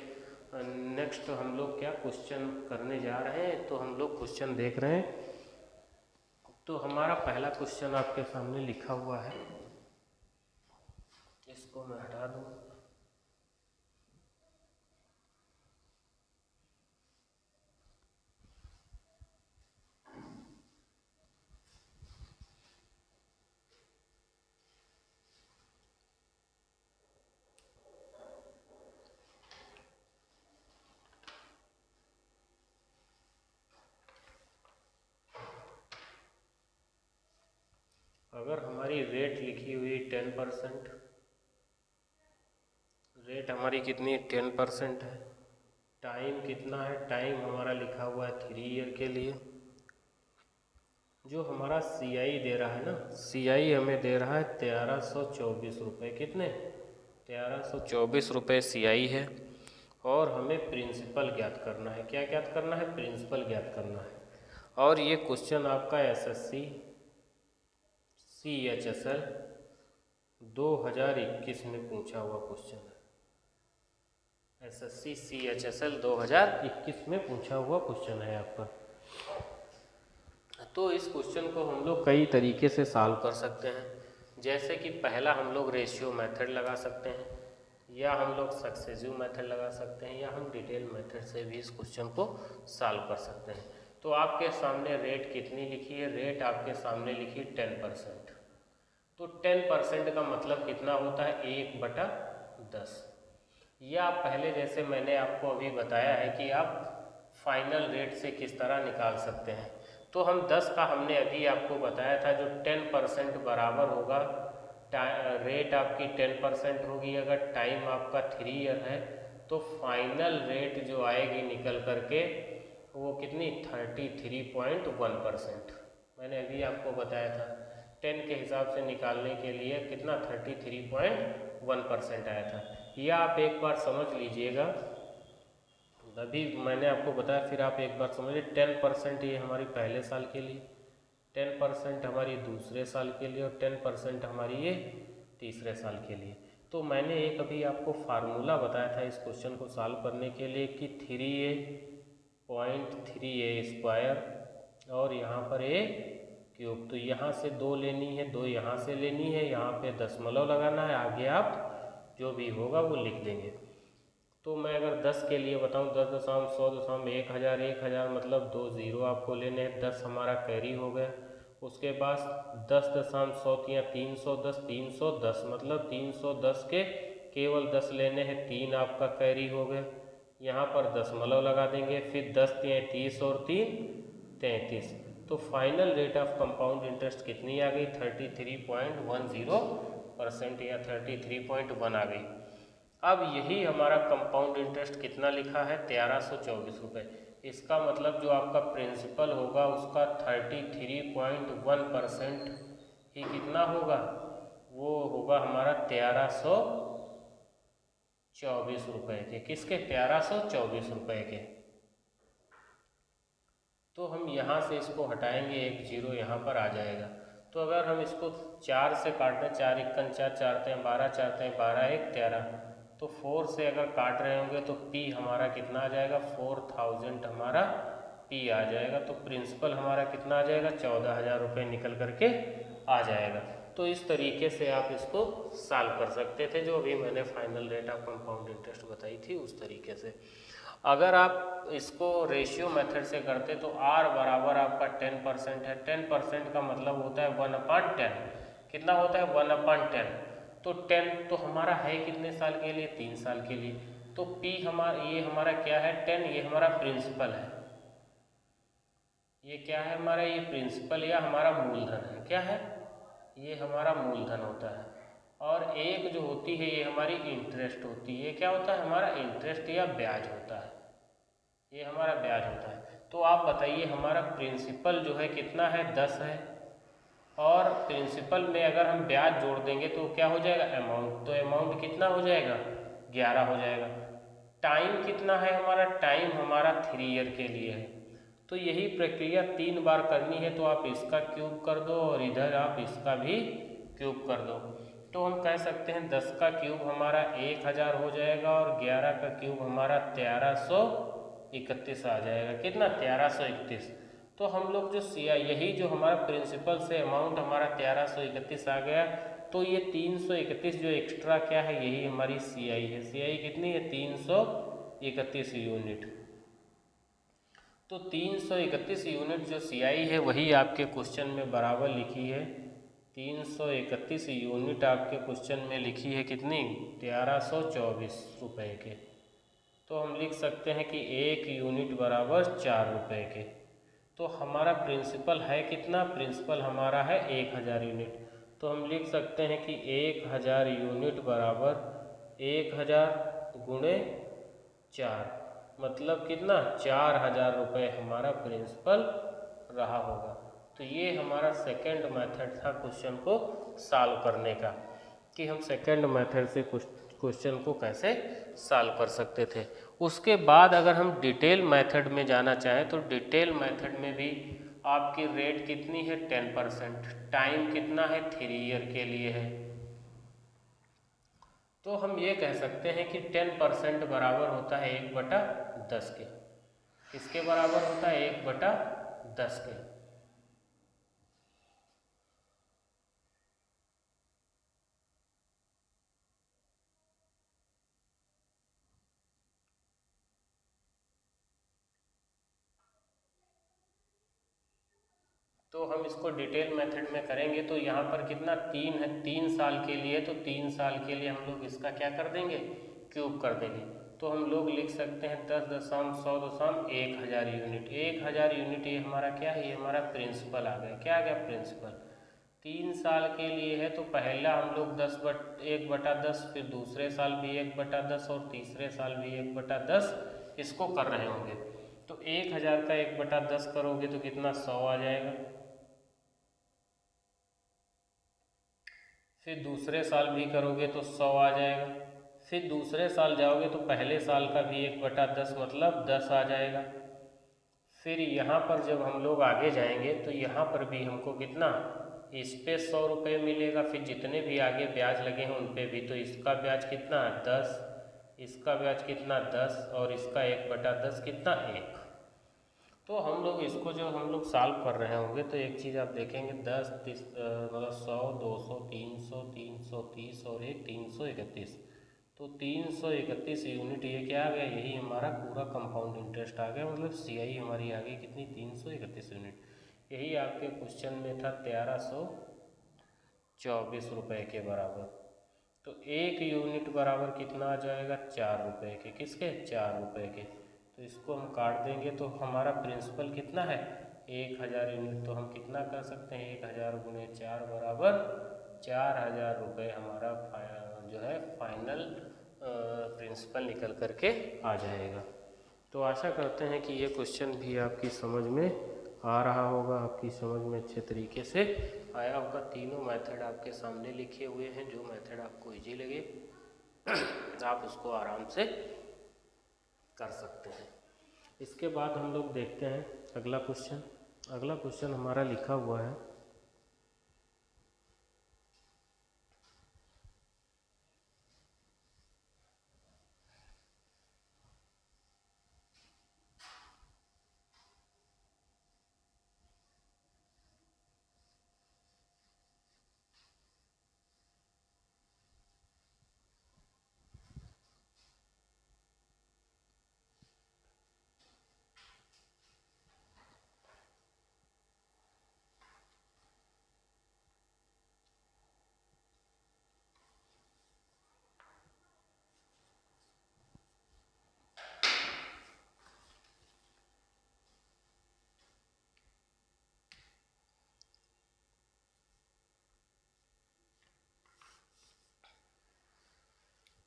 नेक्स्ट हम लोग क्या क्वेश्चन करने जा रहे हैं, तो हम लोग क्वेश्चन देख रहे हैं। तो हमारा पहला क्वेश्चन आपके सामने लिखा हुआ है, इसको मैं हटा दूँ। अगर हमारी रेट लिखी हुई 10%, रेट हमारी कितनी 10% है, टाइम कितना है, टाइम हमारा लिखा हुआ है 3 ईयर के लिए। जो हमारा CI दे रहा है ना, CI हमें दे रहा है 1324 रुपये। कितने? 1324 रुपये CI है। और हमें प्रिंसिपल ज्ञात करना है। क्या ज्ञात करना है? प्रिंसिपल ज्ञात करना है। और ये क्वेश्चन आपका SSC CHSL 2021 में पूछा हुआ क्वेश्चन है। SSC CHSL 2021 में पूछा हुआ क्वेश्चन है आपका। तो इस क्वेश्चन को हम लोग कई तरीके से सॉल्व कर सकते हैं। जैसे कि पहला हम लोग रेशियो मेथड लगा सकते हैं, या हम लोग सक्सेसिव मेथड लगा सकते हैं, या हम डिटेल मेथड से भी इस क्वेश्चन को सॉल्व कर सकते हैं। तो आपके सामने रेट कितनी लिखी है? रेट आपके सामने लिखी 10%। तो 10% का मतलब कितना होता है? 1/10। या आप पहले जैसे मैंने आपको अभी बताया है कि आप फाइनल रेट से किस तरह निकाल सकते हैं। तो हम 10 का हमने अभी आपको बताया था, जो 10% बराबर होगा, रेट आपकी 10% होगी। अगर टाइम आपका 3 ईयर है तो फाइनल रेट जो आएगी निकल करके वो कितनी? 33.1%। मैंने अभी आपको बताया था 10 के हिसाब से निकालने के लिए कितना? 33.1% आया था। यह आप एक बार समझ लीजिएगा, अभी मैंने आपको बताया, फिर आप एक बार समझिए। 10% ये हमारी पहले साल के लिए, 10% हमारी दूसरे साल के लिए, और 10% हमारी ये तीसरे साल के लिए। तो मैंने एक अभी आपको फार्मूला बताया था इस क्वेश्चन को सॉल्व करने के लिए कि 3a.3a² और यहाँ पर a³ तो यहाँ से 2 लेनी है, 2 यहाँ से लेनी है, यहाँ पे दशमलव लगाना है, आगे आप जो भी होगा वो लिख देंगे। तो मैं अगर 10 के लिए बताऊँ, 10,100,1000, 1000 मतलब 2 0 आपको लेने हैं। 10 हमारा कैरी हो गया। उसके बाद 10,310, 310 मतलब 310 के केवल 10 लेने हैं, 3 आपका कैरी हो गए। यहाँ पर दशमलव लगा देंगे, फिर 10 × 30 और 3 33। तो final rate of compound interest कितनी आ गई? 33.10% या 33.1 आ गई। अब यही हमारा कंपाउंड इंटरेस्ट कितना लिखा है? 1324 रुपये। इसका मतलब जो आपका प्रिंसिपल होगा उसका 33.1% ही कितना होगा? वो होगा हमारा 1324 रुपये के। किसके? 1324 रुपये के। तो हम यहाँ से इसको हटाएंगे, 1 0 यहाँ पर आ जाएगा। तो अगर हम इसको 4 से काट दें, 4 × 1 = 4, 4 × 12, 4 × 12 = 13। तो 4 से अगर काट रहे होंगे तो P हमारा कितना आ जाएगा? 4000 हमारा P आ जाएगा। तो प्रिंसिपल हमारा कितना आ जाएगा? 14,000 रुपये निकल करके आ जाएगा। तो इस तरीके से आप इसको सॉल्व कर सकते थे, जो अभी मैंने final rate of compound interest बताई थी उस तरीके से। अगर आप इसको रेशियो मेथड से करते तो R बराबर आपका 10% है। 10% का मतलब होता है 1/10। कितना होता है? 1/10। तो 10 तो हमारा है कितने साल के लिए? 3 साल के लिए। तो P हमारा, ये हमारा क्या है? 10। ये हमारा प्रिंसिपल है। ये क्या है हमारा? ये प्रिंसिपल या हमारा मूलधन है। क्या है? ये हमारा मूलधन होता है। और एक जो होती है ये हमारी इंटरेस्ट होती है। क्या होता है? हमारा इंटरेस्ट या ब्याज होता है। ये हमारा ब्याज होता है। तो आप बताइए हमारा प्रिंसिपल जो है कितना है? 10 है। और प्रिंसिपल में अगर हम ब्याज जोड़ देंगे तो क्या हो जाएगा, अमाउंट। तो अमाउंट कितना हो जाएगा, 11 हो जाएगा। टाइम कितना है हमारा, टाइम हमारा 3 ईयर के लिए है। तो यही प्रक्रिया 3 बार करनी है, तो आप इसका क्यूब कर दो और इधर आप इसका भी क्यूब कर दो। तो हम कह सकते हैं 10 का क्यूब हमारा 1000 हो जाएगा और 11 का क्यूब हमारा 1331 आ जाएगा। कितना, 1331। तो हम लोग जो यही जो हमारा प्रिंसिपल से अमाउंट हमारा 1331 आ गया, तो ये 331 जो एक्स्ट्रा क्या है, यही हमारी CI है। CI कितनी है, 331 यूनिट। तो 331 यूनिट जो CI है वही आपके क्वेश्चन में बराबर लिखी है। 331 यूनिट आपके क्वेश्चन में लिखी है कितनी, 1324 रुपये के। तो हम लिख सकते हैं कि 1 यूनिट बराबर 4 रुपये के। तो हमारा प्रिंसिपल है कितना, प्रिंसिपल हमारा है 1000 यूनिट। तो हम लिख सकते हैं कि 1000 यूनिट बराबर 1000 गुणे 4, मतलब कितना, 4000 रुपये हमारा प्रिंसिपल रहा होगा। तो ये हमारा सेकंड मेथड था क्वेश्चन को सॉल्व करने का, कि हम सेकंड मेथड से क्वेश्चन को कैसे सॉल्व कर सकते थे। उसके बाद अगर हम डिटेल मेथड में जाना चाहें तो डिटेल मेथड में भी आपकी रेट कितनी है, 10%। टाइम कितना है, 3 ईयर के लिए है। तो हम ये कह सकते हैं कि 10% बराबर होता है 1/10 के। किसके बराबर होता है, 1/10 के। तो हम इसको डिटेल मेथड में करेंगे तो यहाँ पर कितना, 3 है, 3 साल के लिए। तो 3 साल के लिए हम लोग इसका क्या कर देंगे, क्यूब कर देंगे। तो हम लोग लिख सकते हैं 10,100,1000 यूनिट। 1000 यूनिट ये हमारा क्या है, ये हमारा प्रिंसिपल आ गया। क्या आ गया, प्रिंसिपल। 3 साल के लिए है, तो पहला हम लोग 1/10, फिर दूसरे साल भी 1/10 और तीसरे साल भी 1/10 इसको कर रहे होंगे। तो 1000 का 1/10 करोगे तो कितना, 100 आ जाएगा। फिर दूसरे साल भी करोगे तो 100 आ जाएगा। फिर दूसरे साल जाओगे तो पहले साल का भी 1/10 मतलब 10 आ जाएगा। फिर यहाँ पर जब हम लोग आगे जाएंगे तो यहाँ पर भी हमको कितना, इस पे 100 रुपये मिलेगा। फिर जितने भी आगे ब्याज लगे हैं उन पे भी, तो इसका ब्याज कितना, 10, इसका ब्याज कितना, 10 और इसका 1/10 कितना, 1। तो हम लोग इसको जो हम लोग सॉल्व कर रहे होंगे तो एक चीज़ आप देखेंगे, 10 मतलब 100, 200, 300, 330 और 331। तो 331 यूनिट ये क्या आ गया, यही हमारा पूरा कंपाउंड इंटरेस्ट आ गया। मतलब CI हमारी आ गई कितनी, 331 यूनिट। यही आपके क्वेश्चन में था 1324 रुपये के बराबर। तो 1 यूनिट बराबर कितना आ जाएगा, 4 रुपये के। किसके, 4 रुपये के। तो इसको हम काट देंगे तो हमारा प्रिंसिपल कितना है, 1000 यूनिट। तो हम कितना कर सकते हैं, 1000 गुणे 4 बराबर 4000 रुपये हमारा जो है फाइनल प्रिंसिपल निकल करके आ जाएगा। तो आशा करते हैं कि ये क्वेश्चन भी आपकी समझ में आ रहा होगा, आपकी समझ में अच्छे तरीके से आया होगा। तीनों मेथड आपके सामने लिखे हुए हैं, जो मेथड आपको इजी लगे आप उसको आराम से कर सकते हैं। इसके बाद हम लोग देखते हैं अगला क्वेश्चन। अगला क्वेश्चन हमारा लिखा हुआ है,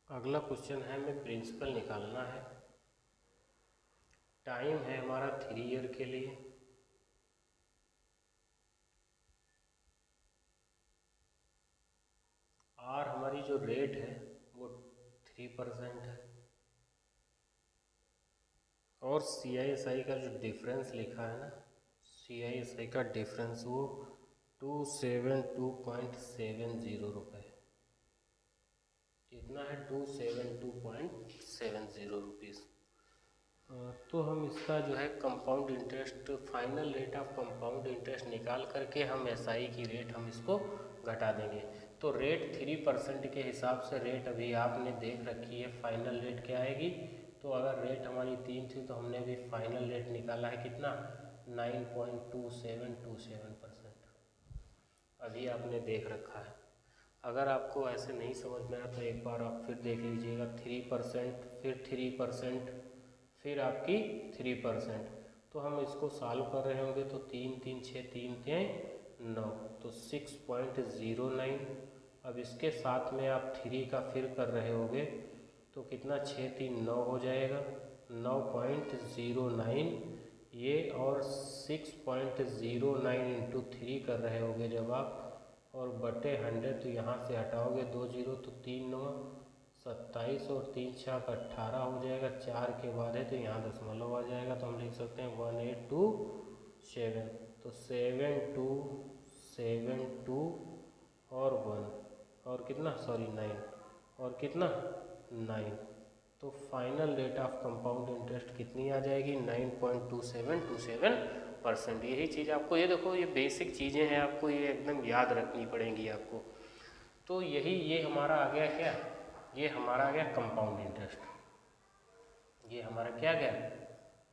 अगला क्वेश्चन है हमें प्रिंसिपल निकालना है। टाइम है हमारा 3 ईयर के लिए। जो रेट है वो 3% है और CISI का जो डिफरेंस लिखा है ना, CISI का डिफरेंस वो 272.70 रुपये, कितना है 272.70 रुपीज़। तो हम इसका जो है compound interest, final rate of compound interest निकाल करके हम SI की रेट हम इसको घटा देंगे। तो रेट 3% के हिसाब से रेट अभी आपने देख रखी है, फाइनल रेट क्या आएगी। तो अगर रेट हमारी 3 थी तो हमने अभी फाइनल रेट निकाला है कितना, 9.2727%। अभी आपने देख रखा है। अगर आपको ऐसे नहीं समझ में आया तो एक बार आप फिर देख लीजिएगा। 3%, फिर 3%, फिर आपकी 3%। तो हम इसको सॉल्व कर रहे होंगे तो 3 3 6 3 3 9, तो 6.09। अब इसके साथ में आप 3 का फिर कर रहे होंगे तो कितना, 6 3 9 हो जाएगा, 9.09 ये, और 6.09 इंटू 3 कर रहे होंगे जब आप, और बटे 100, तो यहाँ से हटाओगे 2 जीरो तो 3 9 27 और 3 6 18 हो जाएगा। 4 के बाद है तो यहाँ दशमलव आ जाएगा, तो हम लिख सकते हैं 1827। तो 7 2 7 2 और 1 और कितना, सॉरी 9 और कितना 9। तो final rate of compound interest कितनी आ जाएगी, 9.2727%। यही चीज़ आपको, ये देखो ये बेसिक चीज़ें हैं, आपको ये एकदम याद रखनी पड़ेंगी आपको। तो यही ये हमारा आ गया क्या, ये हमारा आ गया कंपाउंड इंटरेस्ट। ये हमारा क्या गया,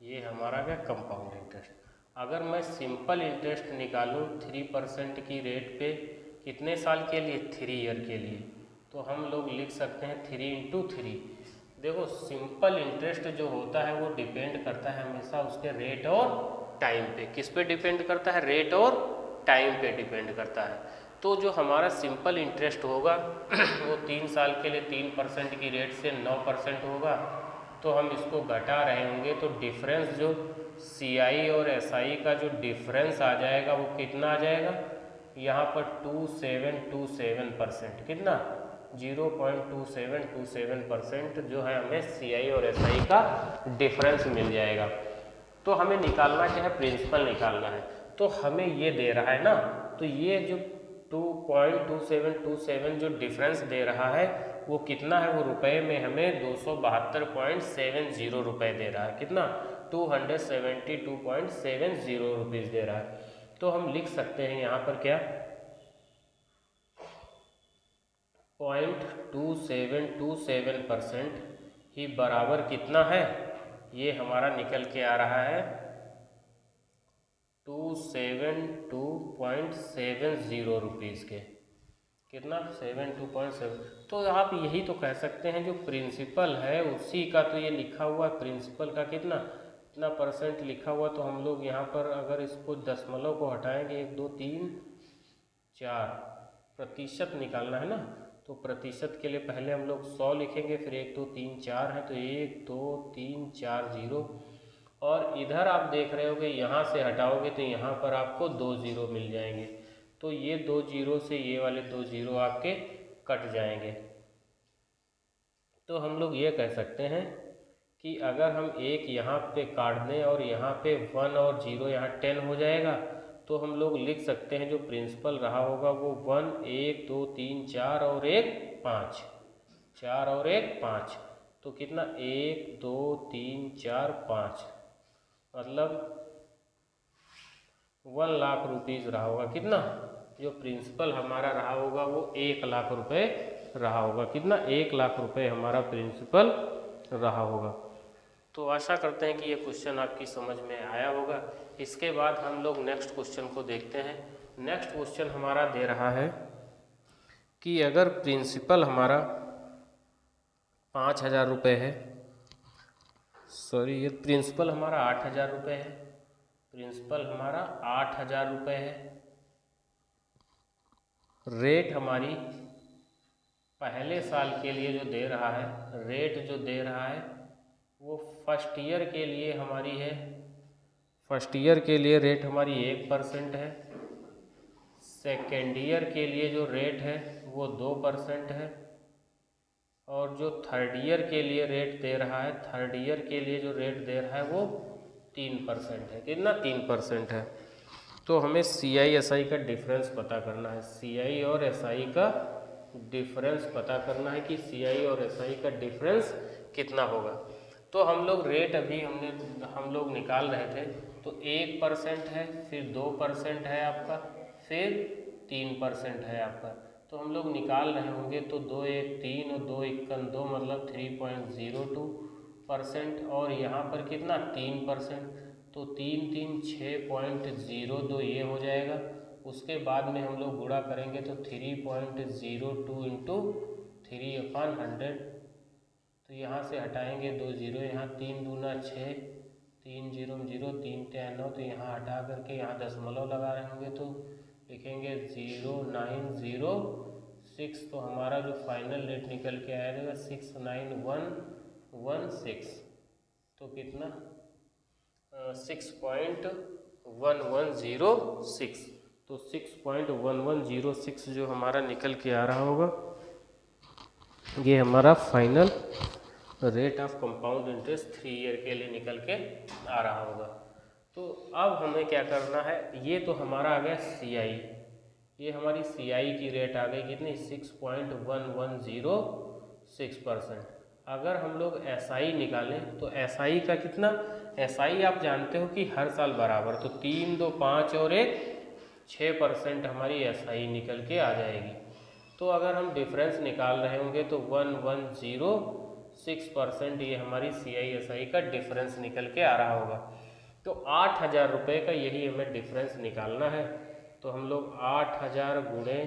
ये हमारा गया कंपाउंड इंटरेस्ट। अगर मैं सिंपल इंटरेस्ट निकालूं 3% की रेट पे, कितने साल के लिए, 3 ईयर के लिए, तो हम लोग लिख सकते हैं 3 इंटू 3। देखो सिंपल इंटरेस्ट जो होता है वो डिपेंड करता है हमेशा उसके रेट और टाइम पे। किस पे डिपेंड करता है, रेट और टाइम पे डिपेंड करता है। तो जो हमारा सिंपल इंटरेस्ट होगा वो 3 साल के लिए 3% की रेट से 9% होगा। तो हम इसको घटा रहे होंगे तो डिफरेंस जो CI और SI का जो डिफरेंस आ जाएगा वो कितना आ जाएगा, यहाँ पर 2727%, कितना 0.2727% जो है हमें CI और SI का डिफरेंस मिल जाएगा। तो हमें निकालना क्या है, प्रिंसिपल निकालना है। तो हमें ये दे रहा है ना, तो ये जो 2.2727 जो डिफरेंस दे रहा है वो कितना है, वो रुपए में हमें 272.70 रुपये दे रहा है। कितना, 272.70 रुपीज़ दे रहा है। तो हम लिख सकते हैं यहाँ पर क्या, 0.2727% ही बराबर कितना है, ये हमारा निकल के आ रहा है 272.70 रुपीज़ के, कितना 72.7। तो आप यही तो कह सकते हैं जो प्रिंसिपल है उसी का तो ये लिखा हुआ है, प्रिंसिपल का कितना इतना परसेंट लिखा हुआ। तो हम लोग यहाँ पर अगर इसको दशमलव को हटाएंगे, 1 2 3 4 प्रतिशत निकालना है ना, तो प्रतिशत के लिए पहले हम लोग 100 लिखेंगे, फिर 1 2 3 4 है तो 1 2 3 4 0, और इधर आप देख रहे होगे यहाँ से हटाओगे तो यहाँ पर आपको 2 जीरो मिल जाएंगे। तो ये 2 जीरो से ये वाले 2 जीरो आपके कट जाएंगे। तो हम लोग ये कह सकते हैं कि अगर हम एक यहाँ पे काट दें और यहाँ पे 1 और 0 यहाँ 10 हो जाएगा, तो हम लोग लिख सकते हैं जो प्रिंसिपल रहा होगा वो 1 1 2 3 4 और 1 5, 4 और 1 5, तो कितना 1 2 3 4 5, मतलब 1 लाख रुपीज़ रहा होगा। कितना, जो प्रिंसिपल हमारा रहा होगा वो 1 लाख रुपए रहा होगा। कितना, 1 लाख रुपए हमारा प्रिंसिपल रहा होगा। तो आशा करते हैं कि ये क्वेश्चन आपकी समझ में आया होगा। इसके बाद हम लोग नेक्स्ट क्वेश्चन को देखते हैं। नेक्स्ट क्वेश्चन हमारा दे रहा है कि अगर प्रिंसिपल हमारा 5,000 रुपये है, सॉरी ये प्रिंसिपल हमारा 8,000 रुपये है, प्रिंसिपल हमारा 8,000 रुपये है, रेट हमारी पहले साल के लिए जो दे रहा है, रेट जो दे रहा है वो फर्स्ट ईयर के लिए हमारी है, फर्स्ट ईयर के लिए रेट हमारी 1% है, सेकेंड ईयर के लिए जो रेट है वो 2% है, और जो थर्ड ईयर के लिए रेट दे रहा है, थर्ड ईयर के लिए जो रेट दे रहा है वो 3% है। कितना? 3% है। तो हमें CI/SI का डिफरेंस पता करना है। CI और SI का डिफरेंस पता करना है कि CI और SI का डिफरेंस कितना होगा। तो हम लोग रेट अभी हम लोग निकाल रहे थे। तो 1% है, फिर 2% है आपका, फिर 3% है आपका। तो हम लोग निकाल रहे होंगे तो 2 1 3 और 2 1 2 मतलब 3.02%। और यहाँ पर कितना? 3%। तो 3 3 6.02 ये हो जाएगा। उसके बाद में हम लोग गुणा करेंगे तो 3.02 इंटू 3/100। तो यहाँ से हटाएंगे 2 जीरो, यहाँ 3 दूना 6, 3 0 0 3 10 9। तो यहाँ हटा करके यहाँ दशमलव लगा रहे होंगे तो लिखेंगे 09006। तो हमारा जो फाइनल रेट निकल के आएगा 69116। तो कितना? 6.1106। तो 6.1106 जो हमारा निकल के आ रहा होगा, ये हमारा final rate of compound interest 3 year के लिए निकल के आ रहा होगा। तो अब हमें क्या करना है, ये तो हमारा आ गया CI, ये हमारी CI की रेट आ गई कितनी? 6.1106%। अगर हम लोग SI निकालें तो SI का कितना? SI आप जानते हो कि हर साल बराबर, तो 3 2 5 और 1 6% हमारी SI निकल के आ जाएगी। तो अगर हम डिफरेंस निकाल रहे होंगे तो 1106% ये हमारी CI/SI का डिफरेंस निकल के आ रहा होगा। तो 8,000 रुपये का यही हमें डिफरेंस निकालना है। तो हम लोग 8,000 गुणे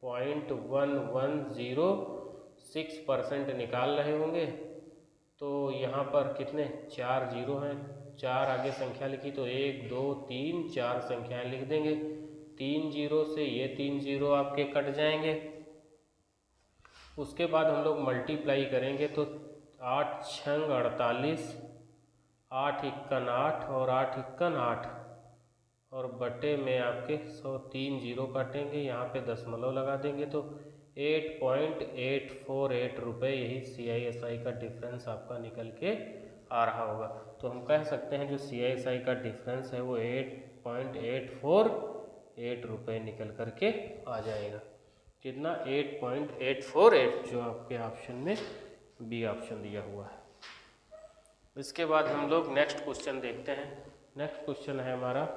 0.1106% निकाल रहे होंगे। तो यहाँ पर कितने? 4 जीरो हैं, 4 आगे संख्या लिखी तो 1 2 3 4 संख्याएं लिख देंगे। 3 जीरो से ये 3 जीरो आपके कट जाएंगे। उसके बाद हम लोग मल्टीप्लाई करेंगे तो 8 छंग 48, 8 इक्कन 8 और 8 इक्कन 8 और बटे में आपके 103 जीरो काटेंगे, यहाँ पे दशमलव लगा देंगे तो 8.848 रुपये यही CI/SI का डिफरेंस आपका निकल के आ रहा होगा। तो हम कह सकते हैं जो CI/SI का डिफरेंस है वो 8.848 रुपये निकल करके आ जाएगा। कितना? 8.848 जो आपके ऑप्शन में बी ऑप्शन दिया हुआ है। इसके बाद हम लोग नेक्स्ट क्वेश्चन देखते हैं। नेक्स्ट क्वेश्चन है हमारा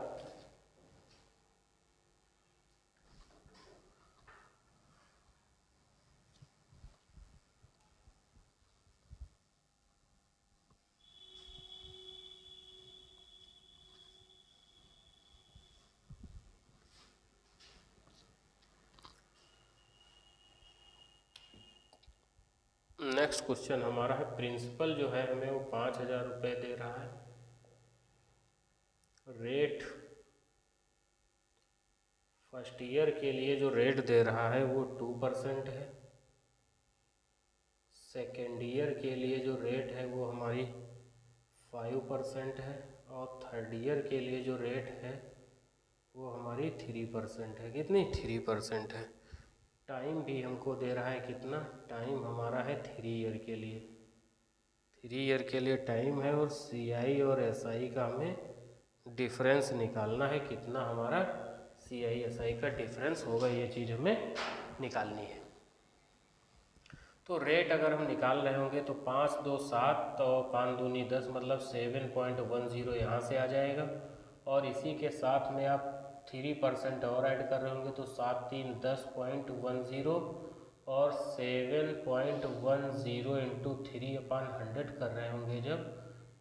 नेक्स्ट क्वेश्चन हमारा है प्रिंसिपल जो है हमें वो 5,000 रुपये दे रहा है। रेट फर्स्ट ईयर के लिए जो रेट दे रहा है वो 2% है। सेकेंड ईयर के लिए जो रेट है वो हमारी 5% है। और थर्ड ईयर के लिए जो रेट है वो हमारी 3% है। कितनी? 3% है। टाइम भी हमको दे रहा है कितना? टाइम हमारा है 3 ईयर के लिए, 3 ईयर के लिए टाइम है। और CI और SI का हमें डिफरेंस निकालना है। कितना हमारा CI/SI का डिफरेंस होगा, ये चीज़ हमें निकालनी है। तो रेट अगर हम निकाल रहे होंगे तो 5 2 7 और 5 दूनी 10 मतलब 7.10 यहाँ से आ जाएगा। और इसी के साथ में आप 3% और ऐड कर रहे होंगे तो 7 3 10.10 और 7.10 इंटू 3/100 कर रहे होंगे जब,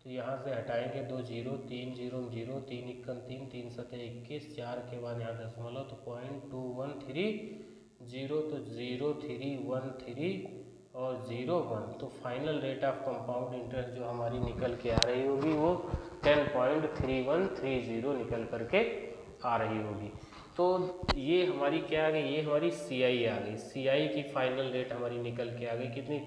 तो यहाँ से हटाएंगे 2 जीरो, 3 जीरो 0, 3 इक्कन 3, 3 सतह 21, 4 के बाद यहाँ दशमलव तो 0.2130 तो 0.313 और 0.1। तो final rate of compound interest जो हमारी निकल के आ रही होगी वो 10.3130 निकल करके आ रही होगी। तो ये हमारी क्या आ गई? ये हमारी CI आ गई। CI की फाइनल रेट हमारी निकल के आ गई कितनी?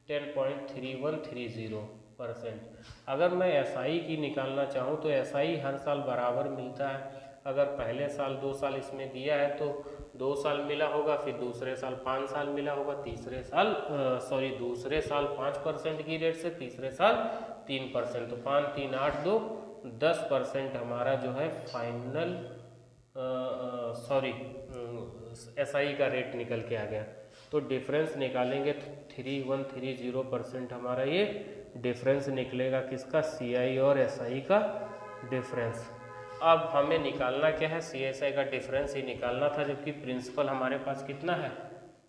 10.3130%। अगर मैं SI की निकालना चाहूँ तो SI हर साल बराबर मिलता है। अगर पहले साल 2 साल इसमें दिया है तो 2 साल मिला होगा, फिर दूसरे साल 5 साल मिला होगा, दूसरे साल 5% की रेट से, तीसरे साल 3%। तो 5 3 8 2 10% हमारा जो है फाइनल SI का रेट निकल के आ गया। तो डिफरेंस निकालेंगे तो 3130% हमारा ये डिफरेंस निकलेगा किसका, CI और SI का डिफरेंस। अब हमें निकालना क्या है, CSI का डिफरेंस ही निकालना था, जबकि प्रिंसिपल हमारे पास कितना है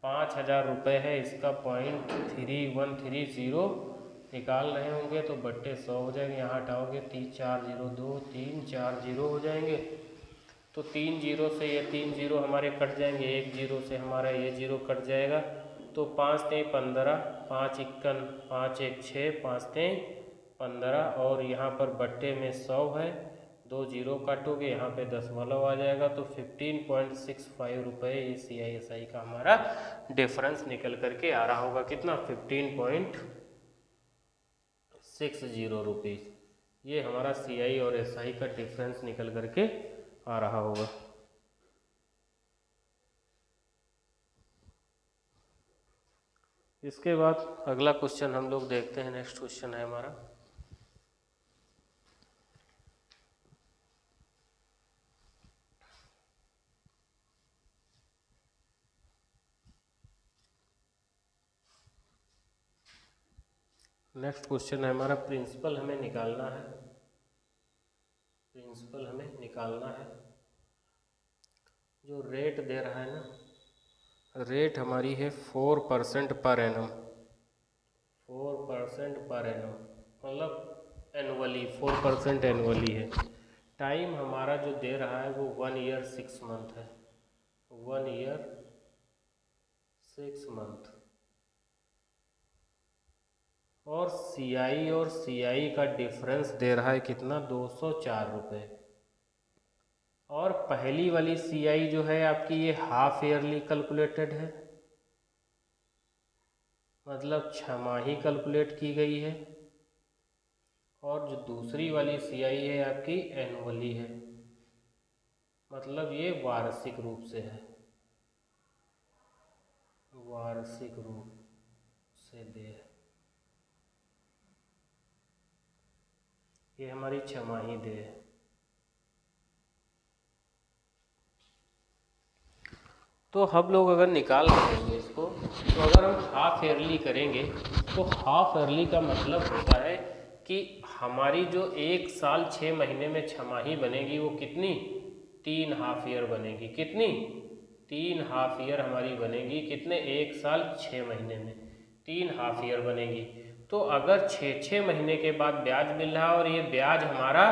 5000 रुपये है। इसका 0.3130 निकाल रहे होंगे तो बट्टे 100 हो जाएंगे, यहाँ हटाओगे 3 4 0 2 3 4 0 हो जाएंगे। तो 3 0 से ये 3 0 हमारे कट जाएंगे, 1 0 से हमारा ये 0 कट जाएगा। तो 5 3 15, 5 51 5 1 6, 5 3 15 और यहाँ पर बट्टे में 100 है, 2 0 काटोगे, यहाँ पे दशमलव आ जाएगा। तो 15.65 रुपये ये CISI का हमारा डिफरेंस निकल करके आ रहा होगा। कितना, 15.60 रुपीज़। ये हमारा CI और SI का डिफरेंस निकल करके आ रहा होगा। इसके बाद अगला क्वेश्चन हम लोग देखते हैं। नेक्स्ट क्वेश्चन है हमारा, नेक्स्ट क्वेश्चन है हमारा प्रिंसिपल हमें निकालना है। प्रिंसिपल हमें निकालना है। जो रेट दे रहा है ना, रेट हमारी है 4% पर एनम, 4% पर एनम, मतलब एनुअली 4% एनुअली है। टाइम हमारा जो दे रहा है वो 1 ईयर 6 मंथ है, 1 ईयर 6 मंथ। और CI का डिफरेंस दे रहा है कितना, 204 रुपये। और पहली वाली CI जो है आपकी ये हाफ ईयरली कैलकुलेटेड है, मतलब छमाही कैलकुलेट की गई है। और जो दूसरी वाली CI है आपकी एनुअली है, मतलब ये वार्षिक रूप से है, वार्षिक रूप से दे है। ये हमारी छमाही दे है। तो हम लोग अगर निकाल रहे इसको, तो अगर हम हाफ ईयरली करेंगे तो हाफ ईयरली का मतलब होता है कि हमारी जो 1 साल 6 महीने में छमाही बनेगी वो कितनी, 3 हाफ ईयर बनेगी। कितनी, 3 हाफ ईयर हमारी बनेगी। कितने, 1 साल 6 महीने में 3 हाफ ईयर बनेगी। तो अगर 6 महीने के बाद ब्याज मिल रहा है और ये ब्याज हमारा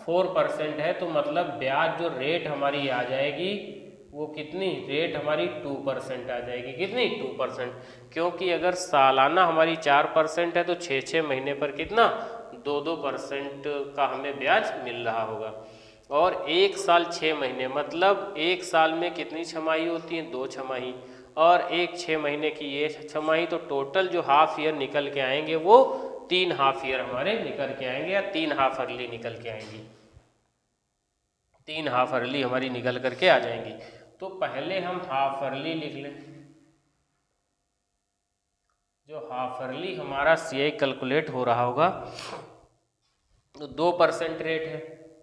4% है, तो मतलब ब्याज जो रेट हमारी आ जाएगी वो कितनी, रेट हमारी 2% आ जाएगी। कितनी, 2%। क्योंकि अगर सालाना हमारी 4% है तो 6 महीने पर कितना, 2% का हमें ब्याज मिल रहा होगा। और 1 साल 6 महीने मतलब 1 साल में कितनी छमाही होती है, 2 छमाही, और 1 6 महीने की ये छमाही। तो टोटल जो हाफ ईयर निकल के आएंगे वो 3 हाफ ईयर हमारे निकल के आएंगे, या 3 हाफ अर्ली निकल के आएंगी, 3 हाफ अर्ली हमारी निकल करके आ जाएंगी। तो पहले हम हाफ अर्ली लिख लें। जो हाफ अर्ली हमारा CI कैलकुलेट हो रहा होगा तो 2% रेट है,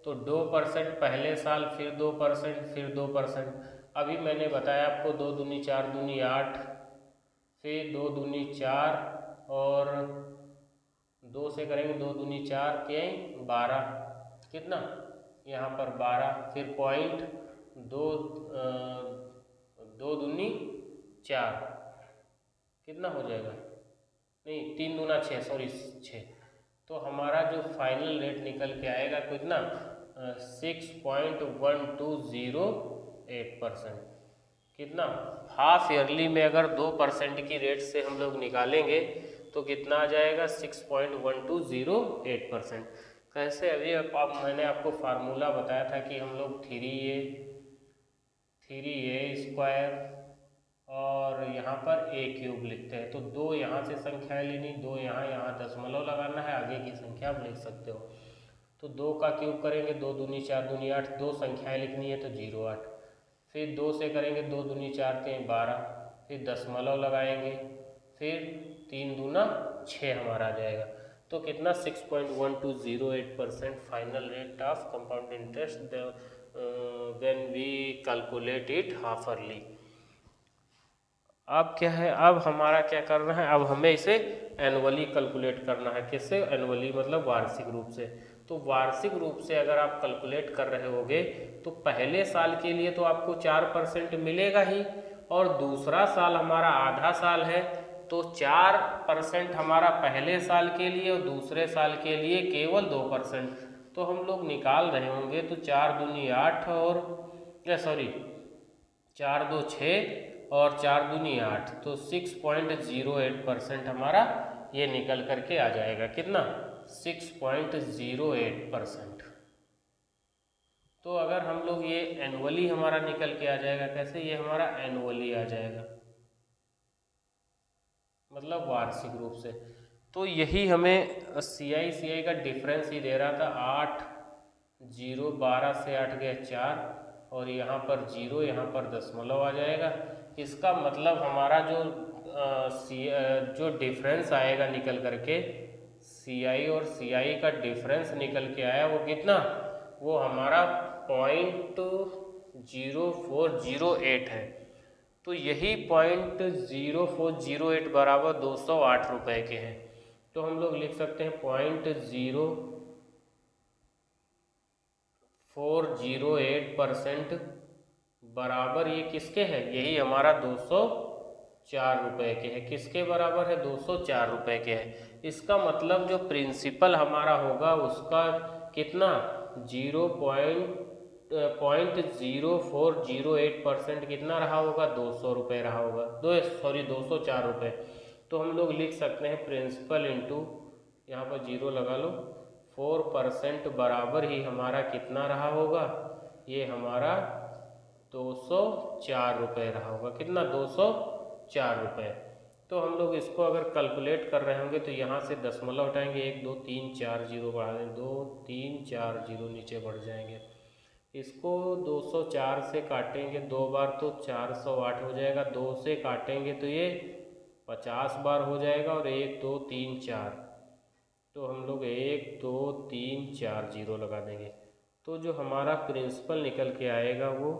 तो 2% पहले साल, फिर 2%, फिर 2%। अभी मैंने बताया आपको 2 दूनी 4 दूनी 8, फिर 2 दूनी 4 और 2 से करेंगे 2 दूनी 4 के 12, कितना यहाँ पर 12, फिर पॉइंट 2 दूनी 4, कितना हो जाएगा, नहीं 3 दूना 6, सॉरी 6। तो हमारा जो फाइनल रेट निकल के आएगा कितना, 6.1208%। कितना, हाफ ईयरली में अगर 2% की रेट से हम लोग निकालेंगे तो कितना आ जाएगा, 6.1208%। कैसे, अभी मैंने आपको फार्मूला बताया था कि हम लोग 3a स्क्वायर और यहाँ पर a क्यूब लिखते हैं। तो 2 यहाँ से संख्या लेनी, 2 यहाँ, यहाँ दशमलव लगाना है, आगे की संख्या आप लिख सकते हो। तो 2 का क्यूब करेंगे, 2 दूनी 4 दूनी 8, 2 संख्याएं लिखनी है तो 0 8। फिर 2 से करेंगे, 2 दूनी 4 3 12, फिर दशमलव लगाएंगे, फिर 3 दूना 6 हमारा आ जाएगा। तो कितना 6.1208% final rate of compound interest when we calculate it half yearly. अब क्या है, अब हमारा क्या करना है, अब हमें इसे एनुअली कैलकुलेट करना है। किससे? एनुअली मतलब वार्षिक रूप से। तो वार्षिक रूप से अगर आप कैलकुलेट कर रहे होगे तो पहले साल के लिए तो आपको 4% मिलेगा ही, और दूसरा साल हमारा आधा साल है तो 4% हमारा पहले साल के लिए और दूसरे साल के लिए केवल 2%। तो हम लोग निकाल रहे होंगे तो 4 दूनी 8 और 4 2 6 और 4 दूनी 8, तो 6.08% हमारा ये निकल करके आ जाएगा। कितना? 6.08%। तो अगर हम लोग ये एनुअली हमारा निकल के आ जाएगा, कैसे? ये हमारा एनुअली आ जाएगा, मतलब वार्षिक रूप से। तो यही हमें CI का डिफरेंस ही दे रहा था। 8 0 12 से 8 गए 4, और यहाँ पर 0, यहाँ पर दशमलव आ जाएगा। इसका मतलब हमारा जो डिफरेंस आएगा निकल करके, CI और CI का डिफरेंस निकल के आया, वो कितना? वो हमारा 0.0408 है। तो यही 0.0408 बराबर 208 रुपये के हैं। तो हम लोग लिख सकते हैं 0.0408% बराबर ये किसके है? यही हमारा 204 रुपये के है। किसके बराबर है? 204 रुपये के है। इसका मतलब जो प्रिंसिपल हमारा होगा उसका कितना? 0.0408% कितना रहा होगा? 200 रुपये रहा होगा। 204 रुपये। तो हम लोग लिख सकते हैं प्रिंसिपल इंटू, यहाँ पर 0 लगा लो, 4% बराबर ही हमारा कितना रहा होगा? ये हमारा 204 रुपये रहा होगा। कितना? 204 रुपये। तो हम लोग इसको अगर कैलकुलेट कर रहे होंगे तो यहाँ से दशमलव हटाएंगे, 1 2 3 4 0 बढ़ा देंगे, 2 3 4 0 नीचे बढ़ जाएंगे। इसको 204 से काटेंगे 2 बार तो 408 हो जाएगा। 2 से काटेंगे तो ये 50 बार हो जाएगा, और 1 2 3 4, तो हम लोग 1 2 3 4 0 लगा देंगे। तो जो हमारा प्रिंसिपल निकल के आएगा वो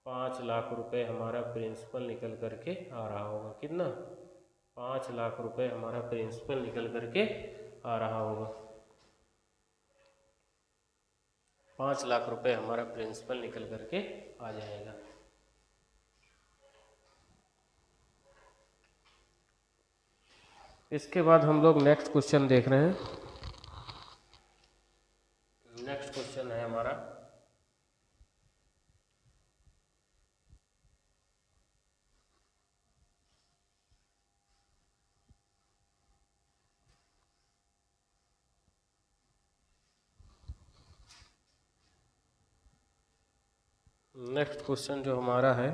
5 लाख रुपए हमारा प्रिंसिपल निकल करके आ रहा होगा। कितना? 5 लाख रुपए हमारा प्रिंसिपल निकल करके आ रहा होगा। 5 लाख रुपए हमारा प्रिंसिपल निकल करके आ जाएगा। इसके बाद हम लोग नेक्स्ट क्वेश्चन देख रहे हैं। नेक्स्ट क्वेश्चन है हमारा, नेक्स्ट क्वेश्चन जो हमारा है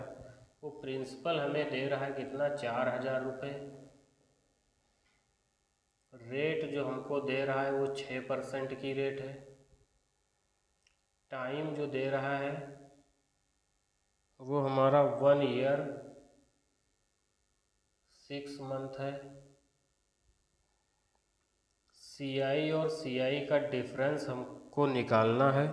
वो प्रिंसिपल हमें दे रहा है कितना? 4000 रुपये। रेट जो हमको दे रहा है वो 6% की रेट है। टाइम जो दे रहा है वो हमारा 1 ईयर 6 मंथ है। CI और CI का डिफरेंस हमको निकालना है,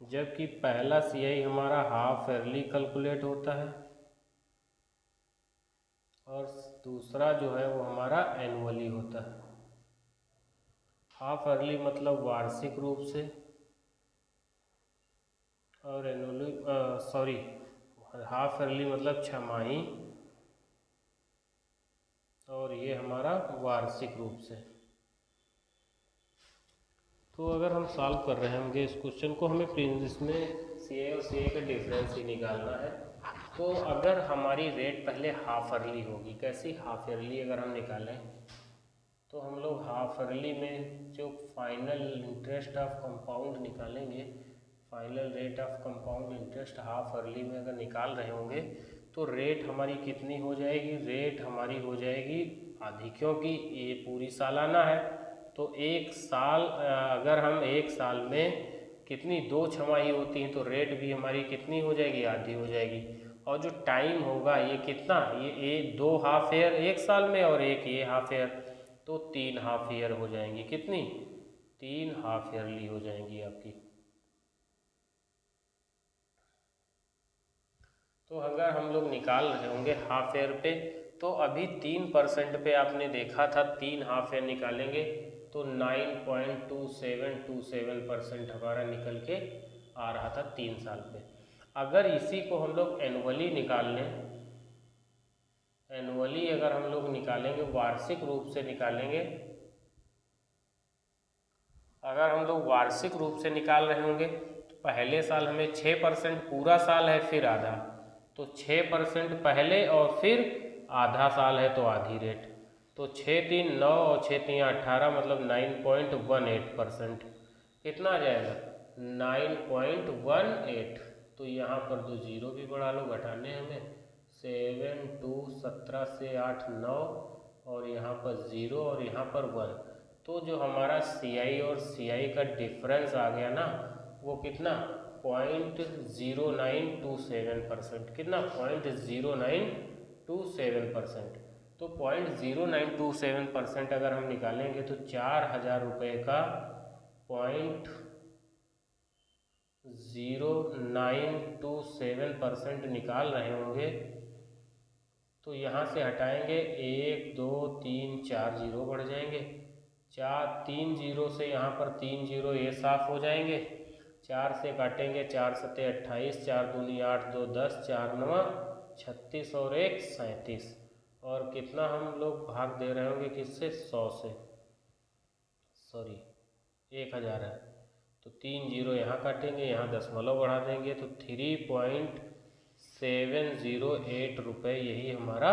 जबकि पहला CI हमारा हाफ ईयरली कैलकुलेट होता है और दूसरा जो है वो हमारा एनुअली होता है। हाफ ईयरली मतलब वार्षिक रूप से, और एनुअली हाफ ईयरली मतलब छमाही, और ये हमारा वार्षिक रूप से। तो अगर हम सॉल्व कर रहे होंगे इस क्वेश्चन को, हमें इसमें CI और CI का डिफरेंस ही निकालना है। तो अगर हमारी रेट पहले हाफ ईयरली होगी, कैसी? हाफ ईयरली अगर हम निकालें तो हम लोग हाफ ईयरली में जो फाइनल इंटरेस्ट ऑफ कंपाउंड निकालेंगे, final rate of compound interest half yearly में अगर निकाल रहे होंगे तो रेट हमारी कितनी हो जाएगी? रेट हमारी हो जाएगी आधी, क्योंकि ये पूरी सालाना है तो एक साल अगर हम एक साल में कितनी 2 छमाही होती हैं तो रेट भी हमारी कितनी हो जाएगी, आधी हो जाएगी। और जो टाइम होगा ये कितना, ये 2 हाफ ईयर एक साल में और एक ये हाफ ईयर, तो 3 हाफ ईयर हो जाएंगी। कितनी, 3 हाफ ईयरली हो जाएंगी आपकी। तो अगर हम लोग निकाल रहे होंगे हाफ ईयर पे, तो अभी 3% पे आपने देखा था 3 हाफ ईयर निकालेंगे तो 9.2727% हमारा निकल के आ रहा था 3 साल पे। अगर इसी को हम लोग एनुअली निकाल लें, एनुअली अगर हम लोग निकालेंगे, वार्षिक रूप से निकालेंगे, अगर हम लोग वार्षिक रूप से निकाल रहे होंगे तो पहले साल हमें 6% पूरा साल है, फिर आधा, तो 6% पहले और फिर आधा साल है तो आधी रेट, तो 6 3 9 और 6 3 18 मतलब 9.18%। कितना आ जाएगा, 9.18। तो यहाँ पर 2 जीरो भी बढ़ा लो, घटाने हमें 7 2 17 से 8 9 और यहाँ पर 0 और यहाँ पर 1, तो जो हमारा CI और CI का डिफरेंस आ गया ना, वो कितना 0.0927%। कितना, 0.0927%। तो 0.0927% अगर हम निकालेंगे तो 4,000 रुपये का 0.0927% निकाल रहे होंगे। तो यहाँ से हटाएंगे 1 2 3 4 जीरो बढ़ जाएंगे, 3 जीरो से यहाँ पर 3 जीरो ये साफ हो जाएंगे, 4 से काटेंगे 4 सत्ते 28, 4 दूनी 8 2 10, 4 9 36 और 1 37। और कितना हम लोग भाग दे रहे होंगे किससे, 100 से, सॉरी 1000 है, तो 3 जीरो यहाँ काटेंगे, यहाँ दशमलव बढ़ा देंगे, तो 3.708 रुपये यही हमारा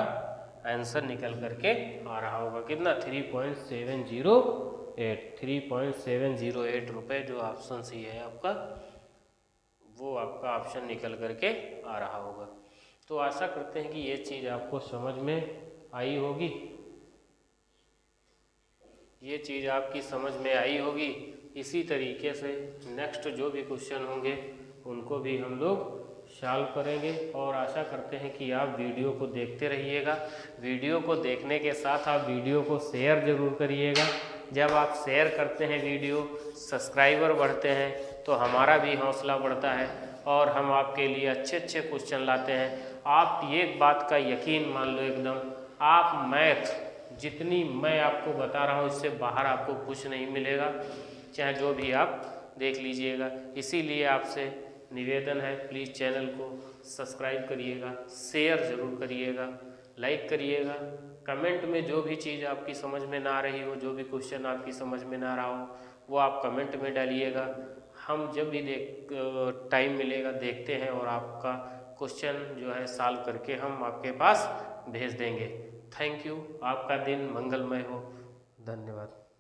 आंसर निकल करके आ रहा होगा। कितना, 3.708 रुपये जो ऑप्शन सी है आपका, वो आपका ऑप्शन निकल करके आ रहा होगा। तो आशा करते हैं कि ये चीज़ आपको समझ में आई होगी, ये चीज़ आपकी समझ में आई होगी। इसी तरीके से नेक्स्ट जो भी क्वेश्चन होंगे उनको भी हम लोग सॉल्व करेंगे, और आशा करते हैं कि आप वीडियो को देखते रहिएगा। वीडियो को देखने के साथ आप वीडियो को शेयर ज़रूर करिएगा। जब आप शेयर करते हैं वीडियो, सब्सक्राइबर बढ़ते हैं तो हमारा भी हौसला बढ़ता है और हम आपके लिए अच्छे अच्छे क्वेश्चन लाते हैं। आप ये बात का यकीन मान लो एकदम, आप मैथ जितनी मैं आपको बता रहा हूँ इससे बाहर आपको कुछ नहीं मिलेगा, चाहे जो भी आप देख लीजिएगा। इसीलिए आपसे निवेदन है, प्लीज़ चैनल को सब्सक्राइब करिएगा, शेयर ज़रूर करिएगा, लाइक करिएगा। कमेंट में जो भी चीज़ आपकी समझ में ना आ रही हो, जो भी क्वेश्चन आपकी समझ में ना आ रहा हो, वो आप कमेंट में डालिएगा। हम जब भी टाइम मिलेगा देखते हैं और आपका क्वेश्चन जो है सॉल्व करके हम आपके पास भेज देंगे। थैंक यू, आपका दिन मंगलमय हो। धन्यवाद।